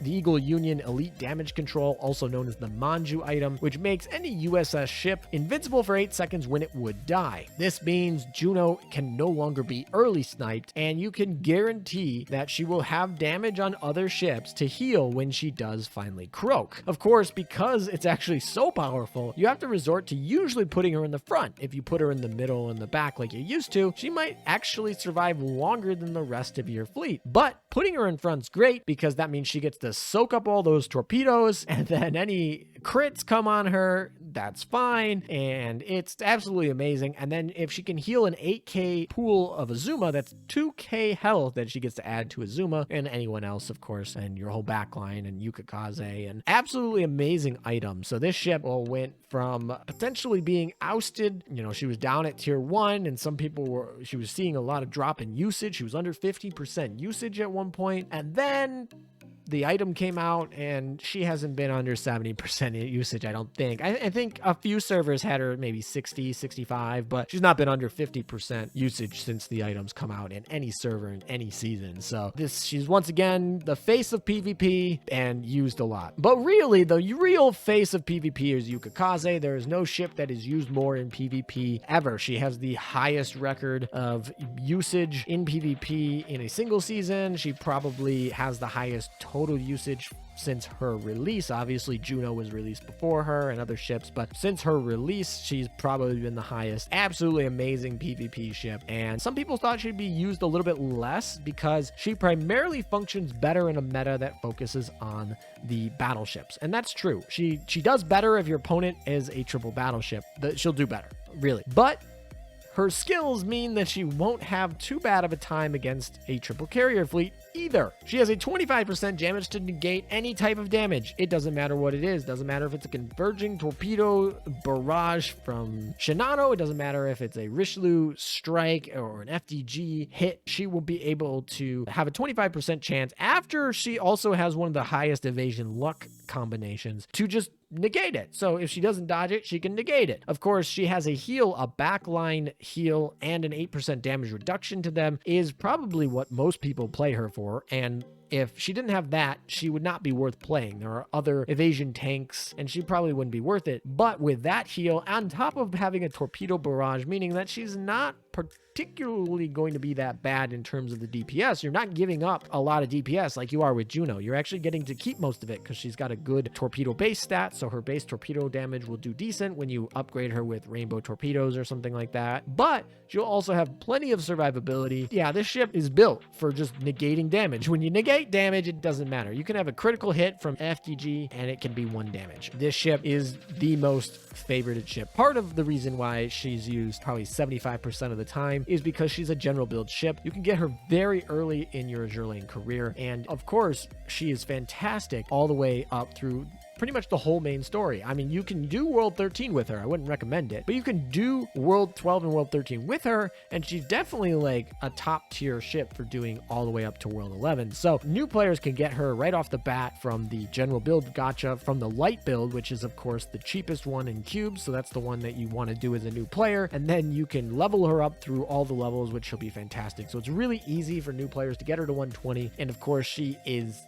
the Eagle Union Elite Damage Control, also known as the Manju item, which makes any USS ship invincible for 8 seconds when it would die. This means Juno can no longer be early sniped, and you can guarantee that she will have damage on other ships to heal when she does finally croak. Of course, because it's actually so powerful, you have to resort to usually putting her in the front. If you put her in the middle and the back like you used to, she might actually survive longer than the rest of your fleet. But putting her in front's great because that means she gets to soak up all those torpedoes, and then any crits come on her, that's fine, and it's absolutely amazing. And then if she can heal an 8k pool of Azuma, that's 2k health that she gets to add to Azuma and anyone else, of course, and your whole backline and Yukikaze, and absolutely amazing item. So this ship went from potentially being ousted, she was down at tier 1, and she was seeing a lot of drop in usage. She was under 50% usage at one point, and then the item came out and she hasn't been under 70% usage, I don't think. I think a few servers had her maybe 60, 65, but she's not been under 50% usage since the items come out in any server in any season. So she's once again the face of PvP and used a lot. But really, the real face of PvP is Yukikaze. There is no ship that is used more in PvP ever. She has the highest record of usage in PvP in a single season. She probably has the highest total usage since her release. Obviously, Juno was released before her and other ships, but since her release, she's probably been the highest. Absolutely amazing PvP ship. And some people thought she'd be used a little bit less because she primarily functions better in a meta that focuses on the battleships. And that's true. She does better if your opponent is a triple battleship. She'll do better, really. But her skills mean that she won't have too bad of a time against a triple carrier fleet either. She has a 25% damage to negate any type of damage. It doesn't matter what it is. Doesn't matter if it's a converging torpedo barrage from Shinano. It doesn't matter if it's a Richelieu strike or an FDG hit. She will be able to have a 25% chance, after she also has one of the highest evasion luck combinations, to just negate it. So if she doesn't dodge it, she can negate it. Of course, she has a heal, a backline heal, and an 8% damage reduction to them is probably what most people play her for. And if she didn't have that, she would not be worth playing. There are other evasion tanks, and she probably wouldn't be worth it. But with that heal, on top of having a torpedo barrage, meaning that she's not particularly going to be that bad in terms of the DPS. You're not giving up a lot of DPS like you are with Juno. You're actually getting to keep most of it because she's got a good torpedo base stat, so her base torpedo damage will do decent when you upgrade her with rainbow torpedoes or something like that. But she'll also have plenty of survivability. Yeah, this ship is built for just negating damage. When you negate damage, it doesn't matter. You can have a critical hit from FDG and it can be 1 damage. This ship is the most favorited ship. Part of the reason why she's used probably 75% of the time is because she's a general build ship. You can get her very early in your Azur lane career, and of course she is fantastic all the way up through pretty much the whole main story. I mean, you can do World 13 with her. I wouldn't recommend it, but you can do World 12 and World 13 with her, and she's definitely like a top tier ship for doing all the way up to World 11. So new players can get her right off the bat from the general build gacha, from the light build, which is of course the cheapest one in cubes. So that's the one that you want to do as a new player, and then you can level her up through all the levels, which will be fantastic. So it's really easy for new players to get her to 120, and of course she is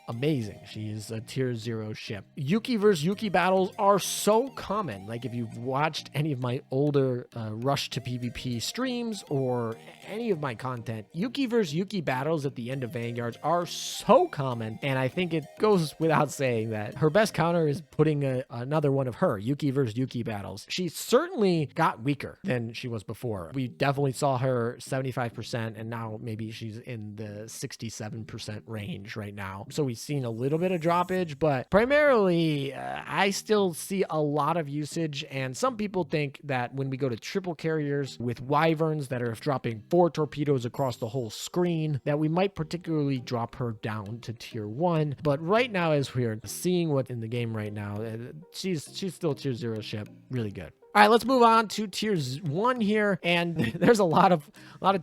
amazing. She is a tier 0 ship. Yuki versus Yuki battles are so common. Like if you've watched any of my older Rush to PvP streams or any of my content, Yuki versus Yuki battles at the end of Vanguards are so common, and I think it goes without saying that her best counter is putting another one of her Yuki versus Yuki battles. She certainly got weaker than she was before. We definitely saw her 75%, and now maybe she's in the 67% range right now. So we've seen a little bit of droppage, but primarily I still see a lot of usage. And some people think that when we go to triple carriers with wyverns that are dropping 4 torpedoes across the whole screen, that we might particularly drop her down to tier 1. But right now, as we're seeing what's in the game right now, she's still tier 0 ship. Really good. All right, let's move on to tier 1 here, and there's a lot of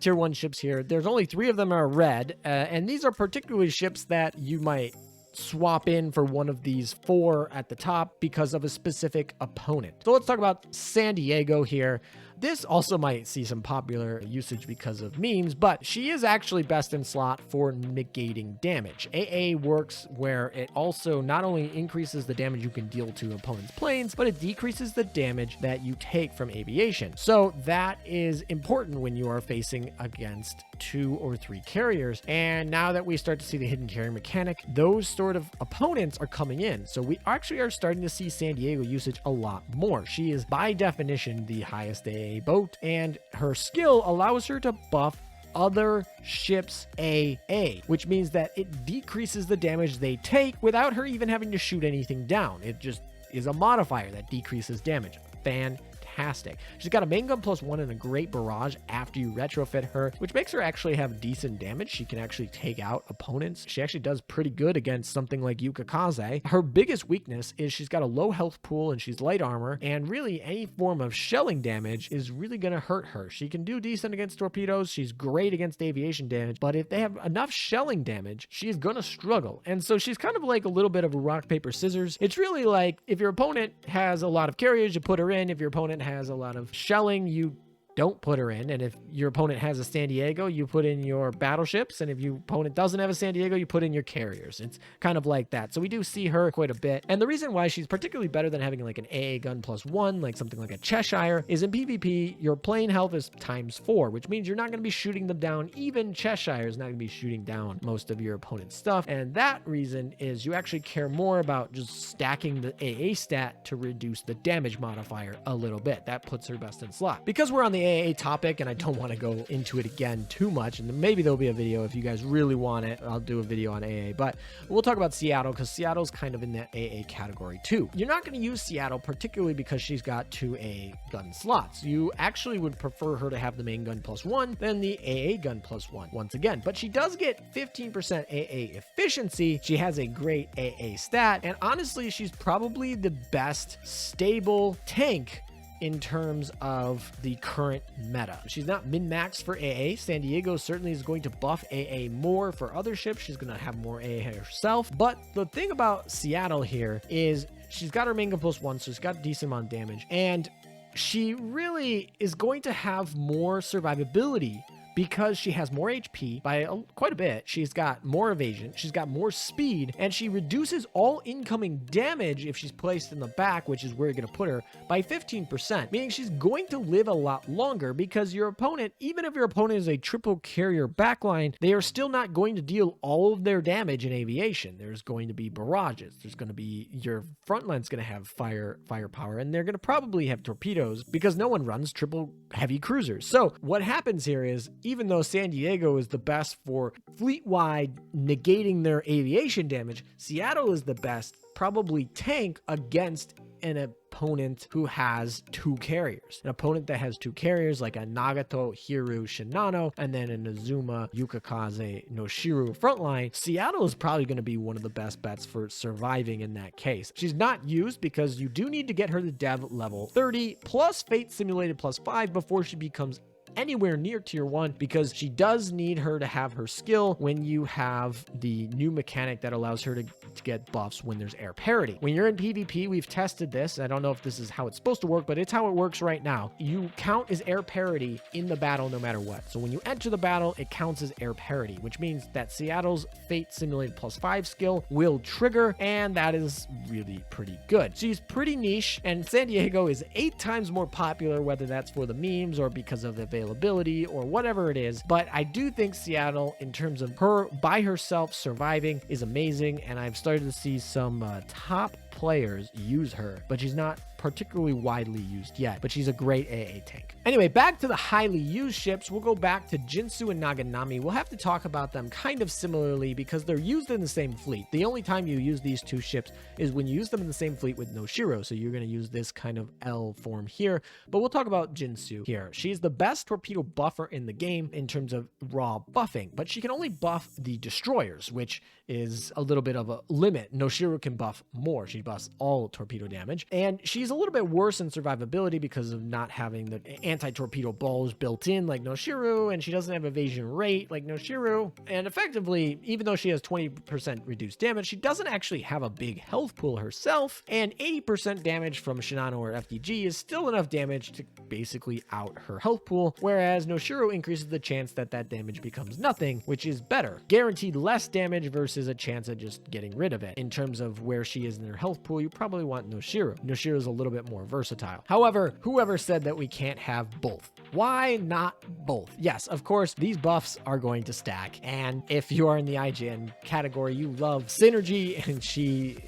tier 1 ships here. There's only 3 of them are red, and these are particularly ships that you might swap in for one of these 4 at the top because of a specific opponent. So let's talk about San Diego here. This also might see some popular usage because of memes, but she is actually best in slot for negating damage. AA works where it also not only increases the damage you can deal to opponents' planes, but it decreases the damage that you take from aviation. So that is important when you are facing against 2 or 3 carriers. And now that we start to see the hidden carrier mechanic, those sort of opponents are coming in. So we actually are starting to see San Diego usage a lot more. She is by definition the highest AA boat, and her skill allows her to buff other ships AA, which means that it decreases the damage they take without her even having to shoot anything down. It just is a modifier that decreases damage. Fantastic. She's got a main gun +1 and a great barrage after you retrofit her, which makes her actually have decent damage. She can actually take out opponents. She actually does pretty good against something like Yukikaze. Her biggest weakness is she's got a low health pool and she's light armor, and really any form of shelling damage is really going to hurt her. She can do decent against torpedoes. She's great against aviation damage, but if they have enough shelling damage, she's going to struggle. And so she's kind of like a little bit of a rock, paper, scissors. It's really like if your opponent has a lot of carriers, you put her in. If your opponent has a lot of shelling, you don't put her in. And if your opponent has a San Diego, you put in your battleships. And if your opponent doesn't have a San Diego, you put in your carriers. It's kind of like that. So we do see her quite a bit. And the reason why she's particularly better than having like an AA gun +1, like something like a Cheshire, is in PvP, your plane health is ×4, which means you're not going to be shooting them down. Even Cheshire is not going to be shooting down most of your opponent's stuff. And that reason is you actually care more about just stacking the AA stat to reduce the damage modifier a little bit. That puts her best in slot. Because we're on the AA topic, and I don't want to go into it again too much, and maybe there'll be a video if you guys really want it. I'll do a video on AA, but we'll talk about Seattle because Seattle's kind of in that AA category too. You're not going to use Seattle particularly because she's got 2 AA gun slots. You actually would prefer her to have the main gun +1 than the AA gun +1 once again, but she does get 15% AA efficiency. She has a great AA stat, and honestly, she's probably the best stable tank in terms of the current meta. She's not min-maxed for AA. San Diego certainly is going to buff AA more for other ships. She's going to have more AA herself. But the thing about Seattle here is she's got her main gun +1, so she's got a decent amount of damage. And she really is going to have more survivability because she has more HP by quite a bit. She's got more evasion, she's got more speed, and she reduces all incoming damage if she's placed in the back, which is where you're going to put her, by 15%, meaning she's going to live a lot longer because your opponent, even if your opponent is a triple carrier backline, they are still not going to deal all of their damage in aviation. There's going to be barrages, there's going to be, your front line's going to have firepower, and they're going to probably have torpedoes because no one runs triple heavy cruisers. So what happens here is, even though San Diego is the best for fleet-wide negating their aviation damage, Seattle is the best probably tank against an opponent who has 2 carriers. An opponent that has 2 carriers like a Nagato, Hiru, Shinano, and then an Azuma, Yukikaze, Noshiru frontline. Seattle is probably going to be one of the best bets for surviving in that case. She's not used because you do need to get her to dev level 30 plus Fate Simulated +5 before she becomes anywhere near tier 1, because she does need her to have her skill when you have the new mechanic that allows her to get buffs when there's air parity. When you're in PvP, we've tested this. I don't know if this is how it's supposed to work, but it's how it works right now. You count as air parity in the battle no matter what. So when you enter the battle, it counts as air parity, which means that Seattle's Fate Simulated +5 skill will trigger, and that is really pretty good. She's pretty niche, and San Diego is 8 times more popular, whether that's for the memes or because of the availability or whatever it is. But I do think Seattle, in terms of her by herself surviving, is amazing, and I've started to see some top players use her, but she's not particularly widely used yet, but she's a great AA tank. Anyway, back to the highly used ships. We'll go back to Jinsu and Naganami. We'll have to talk about them kind of similarly because they're used in the same fleet. The only time you use these two ships is when you use them in the same fleet with Noshiro. So you're going to use this kind of L form here, but we'll talk about Jinsu here. She's the best torpedo buffer in the game in terms of raw buffing, but she can only buff the destroyers, which is a little bit of a limit. Noshiro can buff more. She buffs all torpedo damage, and she's a little bit worse in survivability because of not having the anti-torpedo balls built in like Noshiro, and she doesn't have evasion rate like Noshiro. And effectively, even though she has 20% reduced damage, she doesn't actually have a big health pool herself, and 80% damage from Shinano or FDG is still enough damage to basically out her health pool, whereas Noshiro increases the chance that that damage becomes nothing, which is better. Guaranteed less damage versus a chance of just getting rid of it. In terms of where she is in her health pool, you probably want Noshiro. Noshiro is a little bit more versatile. However, whoever said that we can't have both? Why not both? Yes, of course, these buffs are going to stack, and if you are in the IGN category, you love synergy, and she's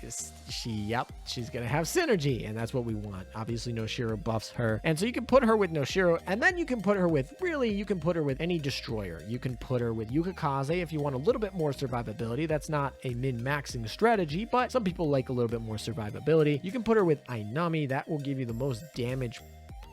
gonna have synergy, and that's what we want. Obviously, Noshiro buffs her, and so you can put her with Noshiro, and then you can put her with, you can put her with any destroyer. You can put her with Yukikaze if you want a little bit more survivability. That's not a min-maxing strategy, but some people like a little bit more survivability. You can put her with Ainami. That will give you the most damage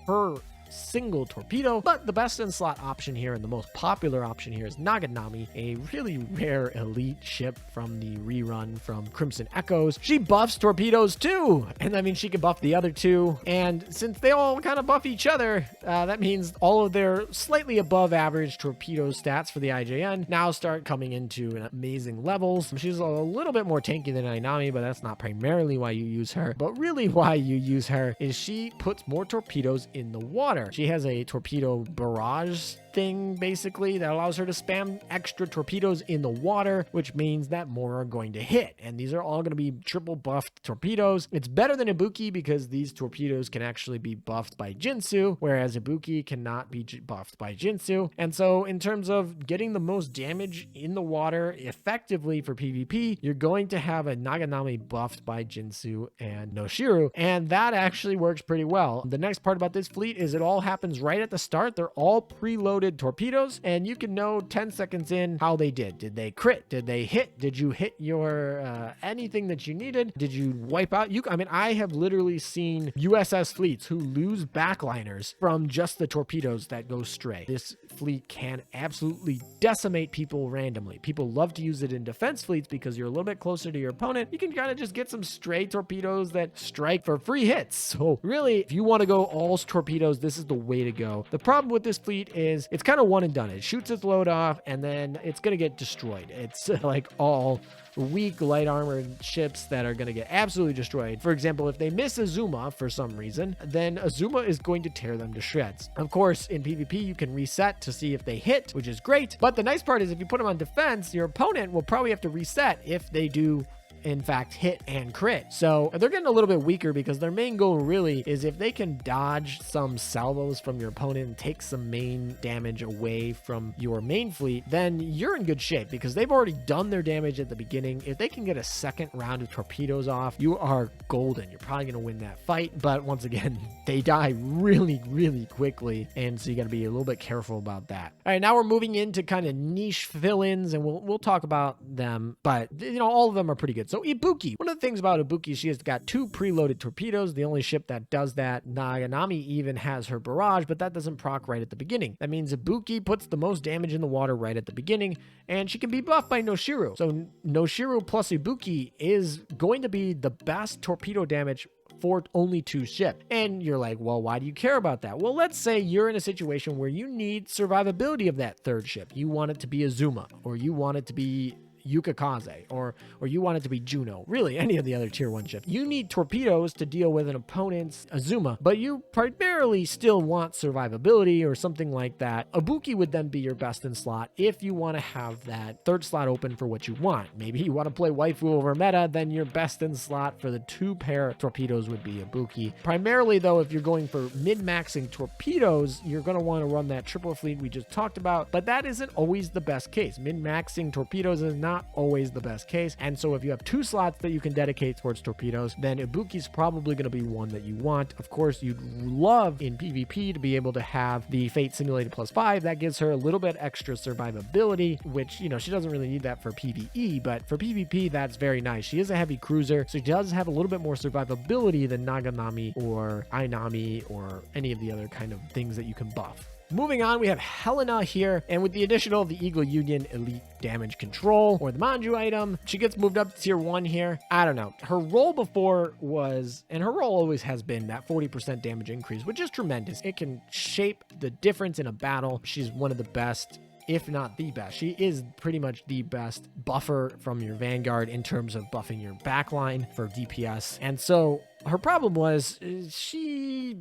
per single torpedo, but the best in slot option here and the most popular option here is Naganami, a really rare elite ship from the rerun from Crimson Echoes. She buffs torpedoes too, and I mean she can buff the other two, and since they all kind of buff each other, that means all of their slightly above average torpedo stats for the IJN now start coming into amazing levels. She's a little bit more tanky than Ainami, but that's not primarily why you use her, but really why you use her is she puts more torpedoes in the water. She has a torpedo barrage thing basically that allows her to spam extra torpedoes in the water, which means that more are going to hit, and these are all going to be triple buffed torpedoes. It's better than Ibuki because these torpedoes can actually be buffed by Jinsu, whereas Ibuki cannot be buffed by Jinsu. And so in terms of getting the most damage in the water effectively for PvP, you're going to have a Naganami buffed by Jinsu and Noshiro, and that actually works pretty well. The next part about this fleet is it all happens right at the start. They're all preloaded torpedoes, and you can know 10 seconds in how they did. Did they crit? Did they hit? Did you hit your anything that you needed? Did you wipe out? I have literally seen USS fleets who lose backliners from just the torpedoes that go stray. This fleet can absolutely decimate people randomly. People love to use it in defense fleets because you're a little bit closer to your opponent. You can kind of just get some stray torpedoes that strike for free hits. So really, if you want to go all torpedoes, this is the way to go. The problem with this fleet is it's kind of one and done. It shoots its load off and then it's going to get destroyed. It's like all weak light armored ships that are going to get absolutely destroyed. For example, if they miss Azuma for some reason, then Azuma is going to tear them to shreds. Of course, in PvP, you can reset to see if they hit, which is great. But the nice part is if you put them on defense, your opponent will probably have to reset if they do in fact hit and crit. So they're getting a little bit weaker because their main goal really is if they can dodge some salvos from your opponent and take some main damage away from your main fleet, then you're in good shape because they've already done their damage at the beginning. If they can get a second round of torpedoes off, you are golden. You're probably going to win that fight, but once again, they die really, really quickly, and so you got to be a little bit careful about that. All right, now we're moving into kind of niche fill-ins, and we'll talk about them, but all of them are pretty good. So Ibuki, one of the things about Ibuki, she has got 2 preloaded torpedoes, the only ship that does that. Naganami even has her barrage, but that doesn't proc right at the beginning. That means Ibuki puts the most damage in the water right at the beginning, and she can be buffed by Noshiro. So Noshiro plus Ibuki is going to be the best torpedo damage for only 2 ships. And you're like, well, why do you care about that? Well, let's say you're in a situation where you need survivability of that 3rd ship. You want it to be Azuma, or you want it to be Yukikaze, or you want it to be Juno, really any of the other tier 1 ships. You need torpedoes to deal with an opponent's Azuma, but you primarily still want survivability or something like that. Ibuki would then be your best in slot if you want to have that 3rd slot open for what you want. Maybe you want to play waifu over meta, then your best in slot for the 2 pair torpedoes would be Ibuki. Primarily though, if you're going for mid-maxing torpedoes, you're going to want to run that triple fleet we just talked about, but that isn't always the best case. Mid-maxing torpedoes is not not always the best case. And so if you have 2 slots that you can dedicate towards torpedoes, then Ibuki's probably going to be one that you want. Of course, you'd love in PvP to be able to have the Fate Simulated +5. That gives her a little bit extra survivability, which, you know, she doesn't really need that for PvE, but for PvP, that's very nice. She is a heavy cruiser, so she does have a little bit more survivability than Naganami or Ainami or any of the other kind of things that you can buff. Moving on, we have Helena here, and with the addition of the Eagle Union Elite Damage Control, or the Manju item, she gets moved up to tier 1 here. I don't know. Her role before was, and her role always has been, that 40% damage increase, which is tremendous. It can shape the difference in a battle. She's one of the best, if not the best. She is pretty much the best buffer from your Vanguard in terms of buffing your backline for DPS. And so her problem was she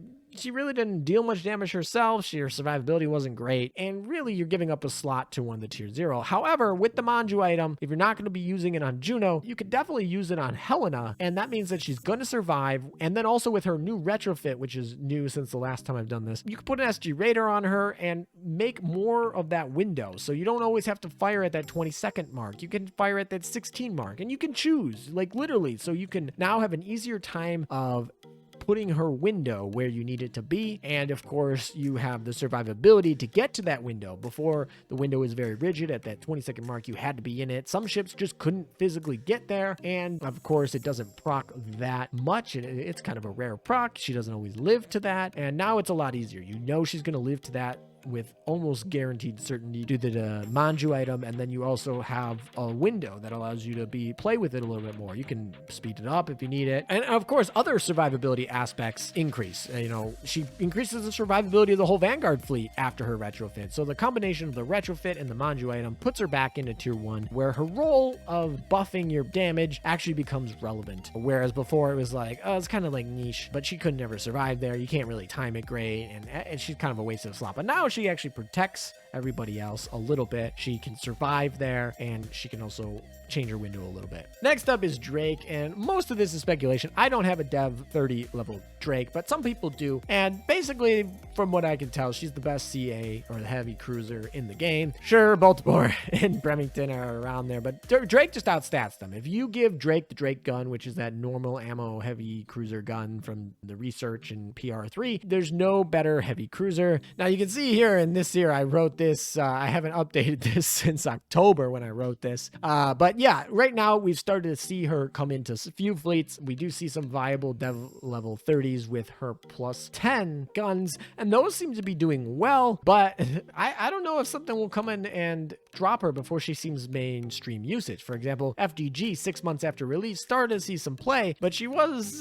really didn't deal much damage herself. Her survivability wasn't great. And really, you're giving up a slot to one of the tier 0. However, with the Manju item, if you're not going to be using it on Juno, you could definitely use it on Helena. And that means that she's going to survive. And then also with her new retrofit, which is new since the last time I've done this, you can put an SG radar on her and make more of that window. So you don't always have to fire at that 20-second mark. You can fire at that 16 mark. And you can choose, like literally. So you can now have an easier time of putting her window where you need it to be. And of course, you have the survivability to get to that window. Before, the window was very rigid. At that 20-second mark, you had to be in it. Some ships just couldn't physically get there. And of course, it doesn't proc that much. It's kind of a rare proc. She doesn't always live to that. And now it's a lot easier. You know she's going to live to that with almost guaranteed certainty due to the Manju item, and then you also have a window that allows you to play with it a little bit more. You can speed it up if you need it, and of course other survivability aspects increase. You know, she increases the survivability of the whole Vanguard fleet after her retrofit, so the combination of the retrofit and the Manju item puts her back into tier 1, where her role of buffing your damage actually becomes relevant, whereas before it was like, oh, it's kind of like niche, but she could never survive there. You can't really time it great, and she's kind of a waste of a slot. But now she actually protects everybody else a little bit. She can survive there, and she can also change her window a little bit. Next up is Drake, and most of this is speculation. I don't have a Dev 30 level Drake, but some people do. And basically, from what I can tell, she's the best CA or the heavy cruiser in the game. Sure, Baltimore and Bremerton are around there, but Drake just outstats them. If you give Drake the Drake gun, which is that normal ammo heavy cruiser gun from the research in PR3, there's no better heavy cruiser. Now you can see here in this year, I wrote this. I haven't updated this since October when I wrote this. But yeah, right now we've started to see her come into a few fleets. We do see some viable Dev level 30s with her +10 guns, and those seem to be doing well, but I don't know if something will come in and drop her before she sees mainstream usage. For example, FDG 6 months after release started to see some play, but she was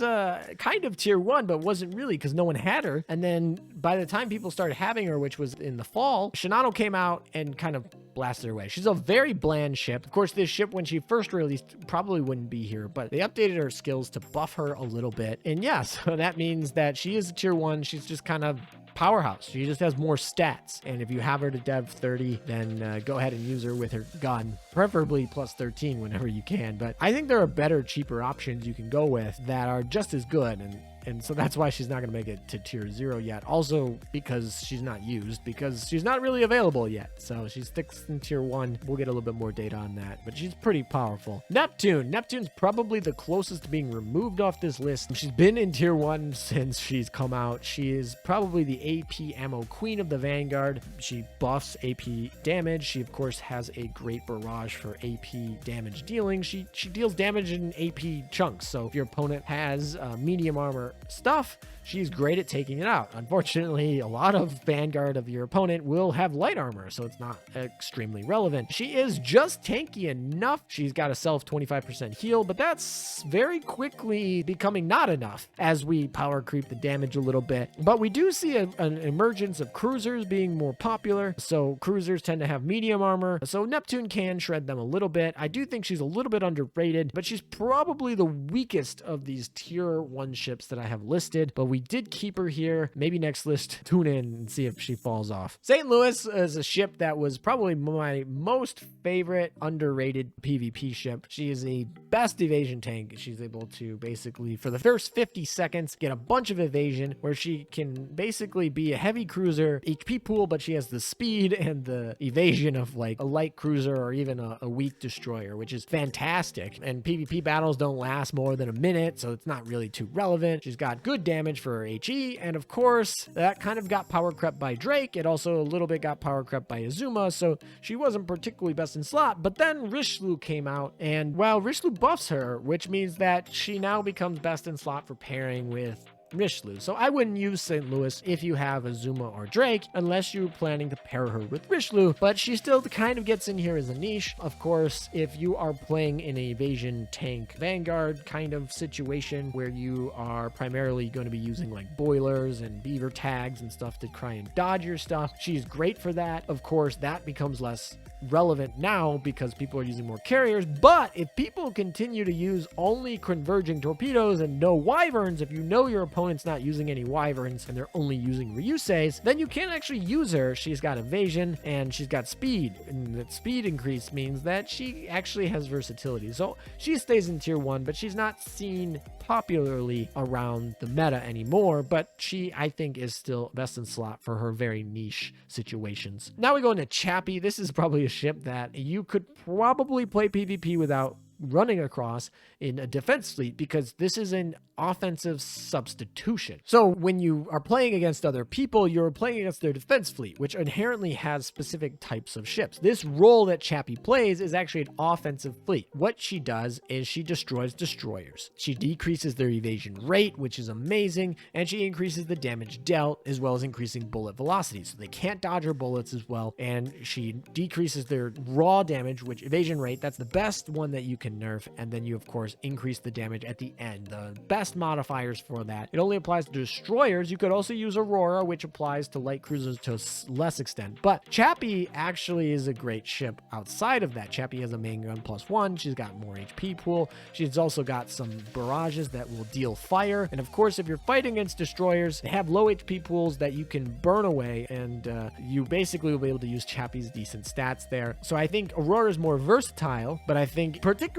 kind of tier 1, but wasn't really because no one had her. And then by the time people started having her, which was in the fall, Shinano came out and kind of blasted her away. She's a very bland ship. Of course, this ship, when she first released, probably wouldn't be here, but they updated her skills to buff her a little bit. And yeah, so that means that she is a tier 1. She's just kind of powerhouse. She just has more stats. And if you have her to Dev 30, then go ahead and use her with her gun, preferably +13 whenever you can. But I think there are better, cheaper options you can go with that are just as good. And so that's why she's not going to make it to tier 0 yet. Also because she's not used, because she's not really available yet. So she sticks in tier 1. We'll get a little bit more data on that, but she's pretty powerful. Neptune's probably the closest to being removed off this list. She's been in tier 1 since she's come out. She is probably the AP ammo queen of the Vanguard. She buffs AP damage. She of course has a great barrage for AP damage dealing. She deals damage in AP chunks. So if your opponent has medium armor stuff, she's great at taking it out. Unfortunately, a lot of Vanguard of your opponent will have light armor, so it's not extremely relevant. She is just tanky enough. She's got a self 25% heal, but that's very quickly becoming not enough as we power creep the damage a little bit. But we do see an emergence of cruisers being more popular, so cruisers tend to have medium armor, so Neptune can shred them a little bit. I do think she's a little bit underrated, but she's probably the weakest of these tier 1 ships that I I have listed, but we did keep her here. Maybe next list, tune in and see if she falls off. St. Louis is a ship that was probably my most favorite underrated PvP ship. She is a best evasion tank. She's able to basically, for the first 50 seconds, get a bunch of evasion where she can basically be a heavy cruiser HP pool, but she has the speed and the evasion of like a light cruiser or even a weak destroyer, which is fantastic. And PvP battles don't last more than a minute, so it's not really too relevant. She's got good damage for her HE, and of course, that kind of got power crept by Drake. It also a little bit got power crept by Azuma, so she wasn't particularly best in slot. But then Richelieu came out, and well, Richelieu buffs her, which means that she now becomes best in slot for pairing with Richelieu. So I wouldn't use St. Louis if you have Azuma or Drake, unless you're planning to pair her with Richelieu, but she still kind of gets in here as a niche. Of course, if you are playing an evasion tank Vanguard kind of situation where you are primarily going to be using like boilers and beaver tags and stuff to try and dodge your stuff, she's great for that. Of course, that becomes less relevant now because people are using more carriers, but if people continue to use only converging torpedoes and no wyverns, if you know your opponent's not using any wyverns and they're only using Ryuseis, then you can actually use her. She's got evasion and she's got speed, and that speed increase means that she actually has versatility. So she stays in tier 1, but she's not seen popularly around the meta anymore, but she, I think, is still best in slot for her very niche situations. Now we go into Chappie. This is probably a ship that you could probably play PvP without running across in a defense fleet, because this is an offensive substitution. So when you are playing against other people, you're playing against their defense fleet, which inherently has specific types of ships. This role that Chappie plays is actually an offensive fleet. What she does is she destroys destroyers. She decreases their evasion rate, which is amazing, and she increases the damage dealt, as well as increasing bullet velocity, so they can't dodge her bullets as well, and she decreases their raw damage, which evasion rate, that's the best one that you can nerf, and then you of course increase the damage at the end. The best modifiers for that, it only applies to destroyers. You could also use Aurora, which applies to light cruisers to a less extent, but Chappie actually is a great ship outside of that. Chappie has a main gun +1, she's got more HP pool, she's also got some barrages that will deal fire, and of course if you're fighting against destroyers, they have low HP pools that you can burn away, and you basically will be able to use Chappie's decent stats there. So I think Aurora is more versatile, but I think particularly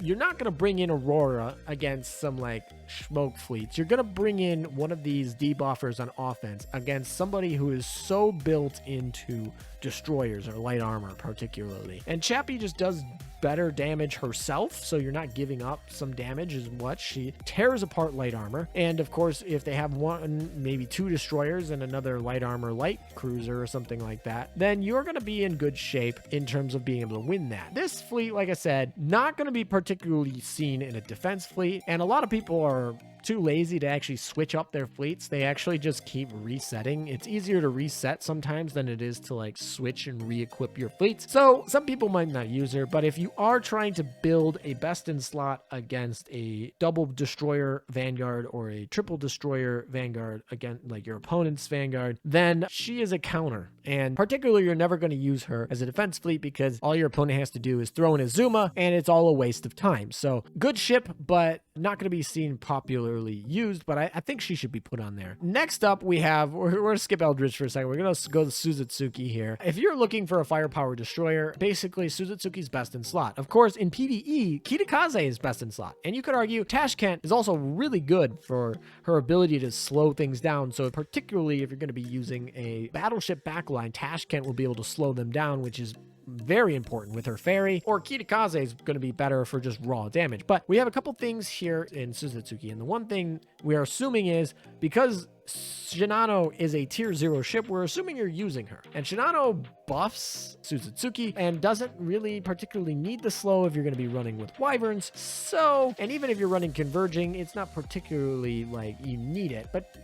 you're not going to bring in Aurora against some like smoke fleets. You're going to bring in one of these debuffers on offense against somebody who is so built into destroyers or light armor particularly. And Chappie just does better damage herself, so you're not giving up some damage as much. She tears apart light armor, and of course if they have one, maybe two destroyers and another light armor light cruiser or something like that, then you're going to be in good shape in terms of being able to win that. This fleet, like I said, not going to be particularly seen in a defense fleet, and a lot of people are too lazy to actually switch up their fleets. They actually just keep resetting. It's easier to reset sometimes than it is to like switch and re-equip your fleets. So some people might not use her, but if you are trying to build a best in slot against a double destroyer Vanguard or a triple destroyer Vanguard, again like your opponent's Vanguard, then she is a counter. And particularly you're never going to use her as a defense fleet because all your opponent has to do is throw in Azuma and it's all a waste of time. So good ship, but not going to be seen popularly used, but I think she should be put on there. Next up, we have, we're going to skip Eldritch for a second. We're going to go to Suzutsuki here. If you're looking for a firepower destroyer, basically Suzutsuki's best in slot. Of course, in PvE, Kitakaze is best in slot. And you could argue Tashkent is also really good for her ability to slow things down. So particularly if you're going to be using a battleship backline, Tashkent will be able to slow them down, which is very important with her ferry, or Kitakaze is going to be better for just raw damage. But we have a couple things here in Suzutsuki, and the one thing we are assuming is because Shinano is a tier 0 ship, we're assuming you're using her. And Shinano buffs Suzutsuki and doesn't really particularly need the slow if you're going to be running with wyverns. So, and even if you're running converging, it's not particularly like you need it, but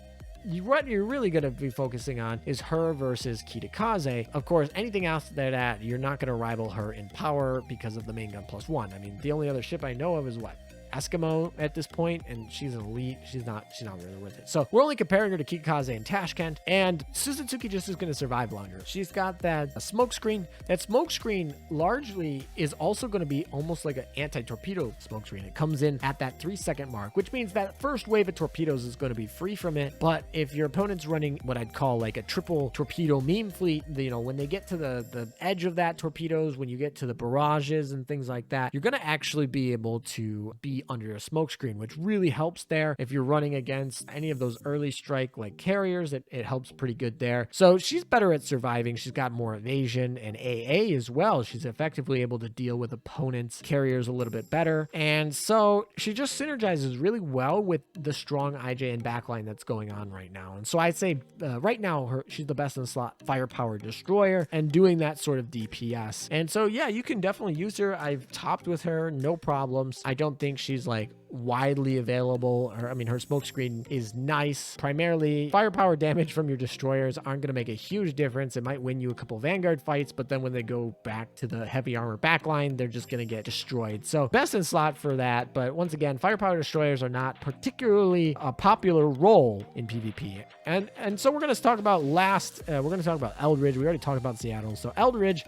what you're really going to be focusing on is her versus Kitakaze. Of course, anything else that you're not going to rival her in power because of the main gun +1. I mean, the only other ship I know of is what? Eskimo at this point, and she's an elite. She's not really worth it. So we're only comparing her to Kikaze and Tashkent, and Suzuki just is going to survive longer. She's got that smoke screen. That smoke screen largely is also going to be almost like an anti-torpedo smoke screen. It comes in at that 3-second mark, which means that first wave of torpedoes is going to be free from it. But if your opponent's running what I'd call like a triple torpedo meme fleet, you know, when they get to the edge of that torpedoes, when you get to the barrages and things like that, you're going to actually be able to be under a smoke screen, which really helps there. If you're running against any of those early strike like carriers, it helps pretty good there. So she's better at surviving. She's got more evasion and AA as well. She's effectively able to deal with opponents' carriers a little bit better. And so she just synergizes really well with the strong IJN backline that's going on right now. And so I'd say right now she's the best in the slot firepower destroyer and doing that sort of DPS. And so yeah, you can definitely use her. I've topped with her, no problems. I don't think she's like widely available. Her smoke screen is nice. Primarily, firepower damage from your destroyers aren't going to make a huge difference. It might win you a couple Vanguard fights, but then when they go back to the heavy armor backline, they're just going to get destroyed. So best in slot for that. But once again, firepower destroyers are not particularly a popular role in PvP. And so we're going to talk about we're going to talk about Eldridge. We already talked about Seattle. So Eldridge,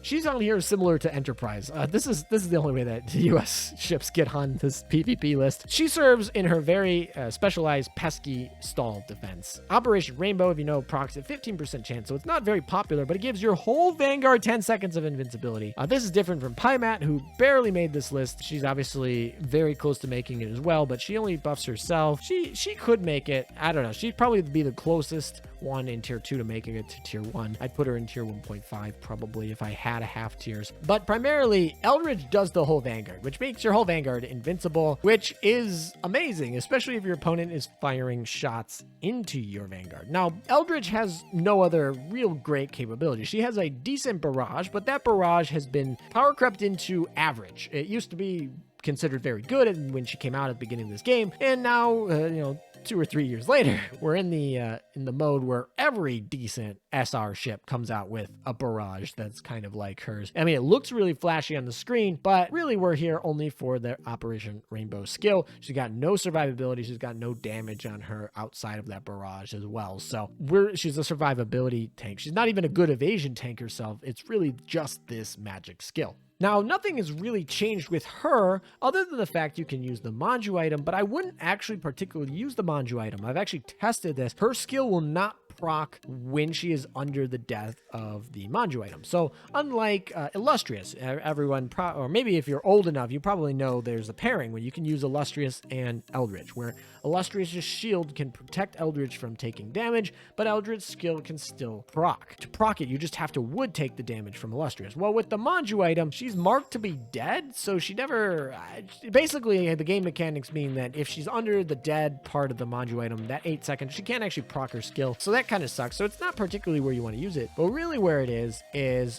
she's on here similar to Enterprise. This is the only way that U.S. ships get on this PvP list. She serves in her very specialized pesky stall defense. Operation Rainbow, if you know, procs at 15% chance, so it's not very popular, but it gives your whole Vanguard 10 seconds of invincibility. This is different from Pymat, who barely made this list. She's obviously very close to making it as well, but she only buffs herself. She could make it. I don't know. She'd probably be the closest one in tier 2 to making it to tier 1. I'd put her in tier 1.5 probably if I had a half tiers. But primarily, Eldridge does the whole Vanguard, which makes your whole Vanguard invincible, which is amazing, especially if your opponent is firing shots into your Vanguard. Now, Eldridge has no other real great capability. She has a decent barrage, but that barrage has been power crept into average. It used to be considered very good when she came out at the beginning of this game, and now 2 or 3 years later, we're in the mode where every decent SR ship comes out with a barrage that's kind of like hers. I mean, it looks really flashy on the screen, but really we're here only for the Operation Rainbow skill. She's got no survivability. She's got no damage on her outside of that barrage as well. So she's a survivability tank. She's not even a good evasion tank herself. It's really just this magic skill. Now, nothing has really changed with her other than the fact you can use the Manju item, but I wouldn't actually particularly use the Manju item. I've actually tested this. Her skill will not proc when she is under the death of the Manju item. So unlike Illustrious, everyone, or maybe if you're old enough, you probably know there's a pairing where you can use Illustrious and Eldridge, where Illustrious's shield can protect Eldridge from taking damage, but Eldridge's skill can still proc. To proc it, you just have to would take the damage from Illustrious. Well, with the Manju item, she's marked to be dead, so she never... basically, the game mechanics mean that if she's under the dead part of the Manju item, that 8 seconds, she can't actually proc her skill, so that kind of sucks. So it's not particularly where you want to use it, but really where it is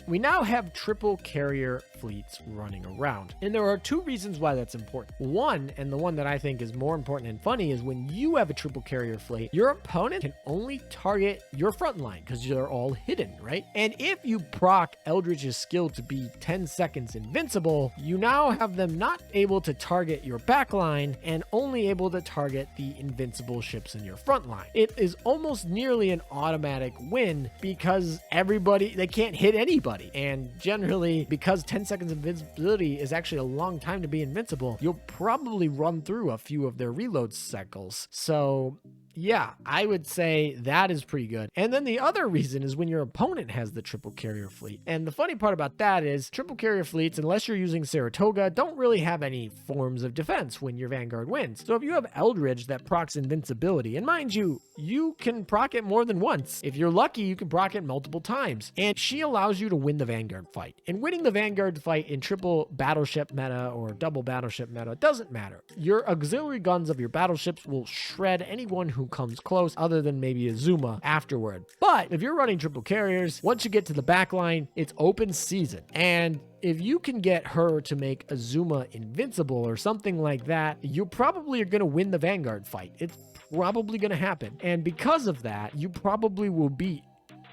we now have triple carrier fleets running around. And there are 2 reasons why that's important. One, and the one that I think is more important and funny, is when you have a triple carrier fleet, your opponent can only target your front line because they're all hidden, right? And if you proc Eldridge's skill to be 10 seconds invincible, you now have them not able to target your back line and only able to target the invincible ships in your front line. It is almost nearly an automatic win because they can't hit anybody. And generally, because 10 seconds invincibility is actually a long time to be invincible, you'll probably run through a few of their reload cycles. So yeah, I would say that is pretty good. And then the other reason is when your opponent has the triple carrier fleet. And the funny part about that is triple carrier fleets, unless you're using Saratoga, don't really have any forms of defense when your Vanguard wins. So if you have Eldridge that procs invincibility, and mind you, you can proc it more than once. If you're lucky, you can proc it multiple times. And she allows you to win the Vanguard fight. And winning the Vanguard fight in triple battleship meta or double battleship meta doesn't matter. Your auxiliary guns of your battleships will shred anyone who comes close, other than maybe a Zuma afterward. But if you're running triple carriers, once you get to the back line, it's open season. And if you can get her to make a Zuma invincible or something like that, you probably are going to win the Vanguard fight. It's probably going to happen. And because of that, you probably will beat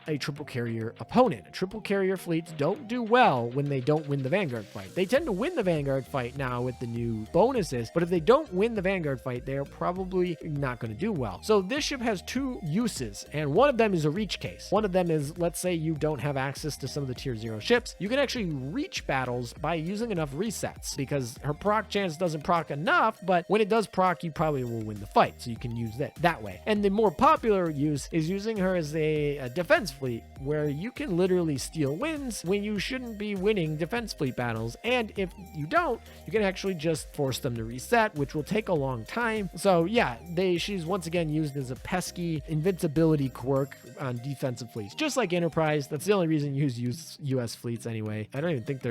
a triple carrier opponent. Triple carrier fleets don't do well when they don't win the Vanguard fight. They tend to win the Vanguard fight now with the new bonuses, but if they don't win the Vanguard fight, they're probably not going to do well. So this ship has two uses, and one of them is a reach case. One of them is, let's say you don't have access to some of the tier 0 ships, you can actually reach battles by using enough resets, because her proc chance doesn't proc enough, but when it does proc, you probably will win the fight, so you can use that way. And the more popular use is using her as a defense fleet, where you can literally steal wins when you shouldn't be winning defense fleet battles, and if you don't, you can actually just force them to reset, which will take a long time. So yeah, she's once again used as a pesky invincibility quirk on defensive fleets, just like Enterprise. That's the only reason you use US fleets anyway. I don't even think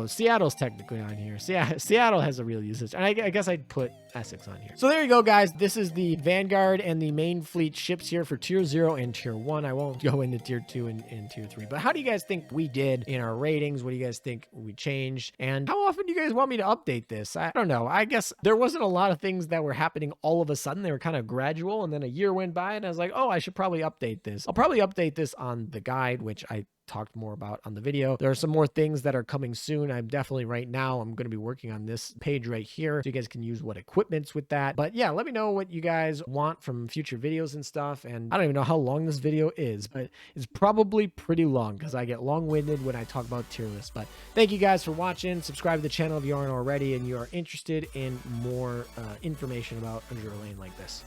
Seattle's technically on here. Seattle has a real usage, and I guess I'd put Essex on here. So there you go, guys. This is the Vanguard and the main fleet ships here for tier 0 and tier 1. I won't go into tier 2 and tier 3, but how do you guys think we did in our ratings? What do you guys think we changed? And how often do you guys want me to update this? I don't know. I guess there wasn't a lot of things that were happening all of a sudden. They were kind of gradual, and then a year went by and I was like, oh, I should probably update this. I'll probably update this on the guide, which I talked more about on the video. There are some more things that are coming soon. I'm definitely right now, I'm going to be working on this page right here so you guys can use what equipment's with that. But yeah, let me know what you guys want from future videos and stuff. And I don't even know how long this video is, but it's probably pretty long because I get long-winded when I talk about tier lists. But thank you guys for watching. Subscribe to the channel if you aren't already and you are interested in more information about Azur lane like this.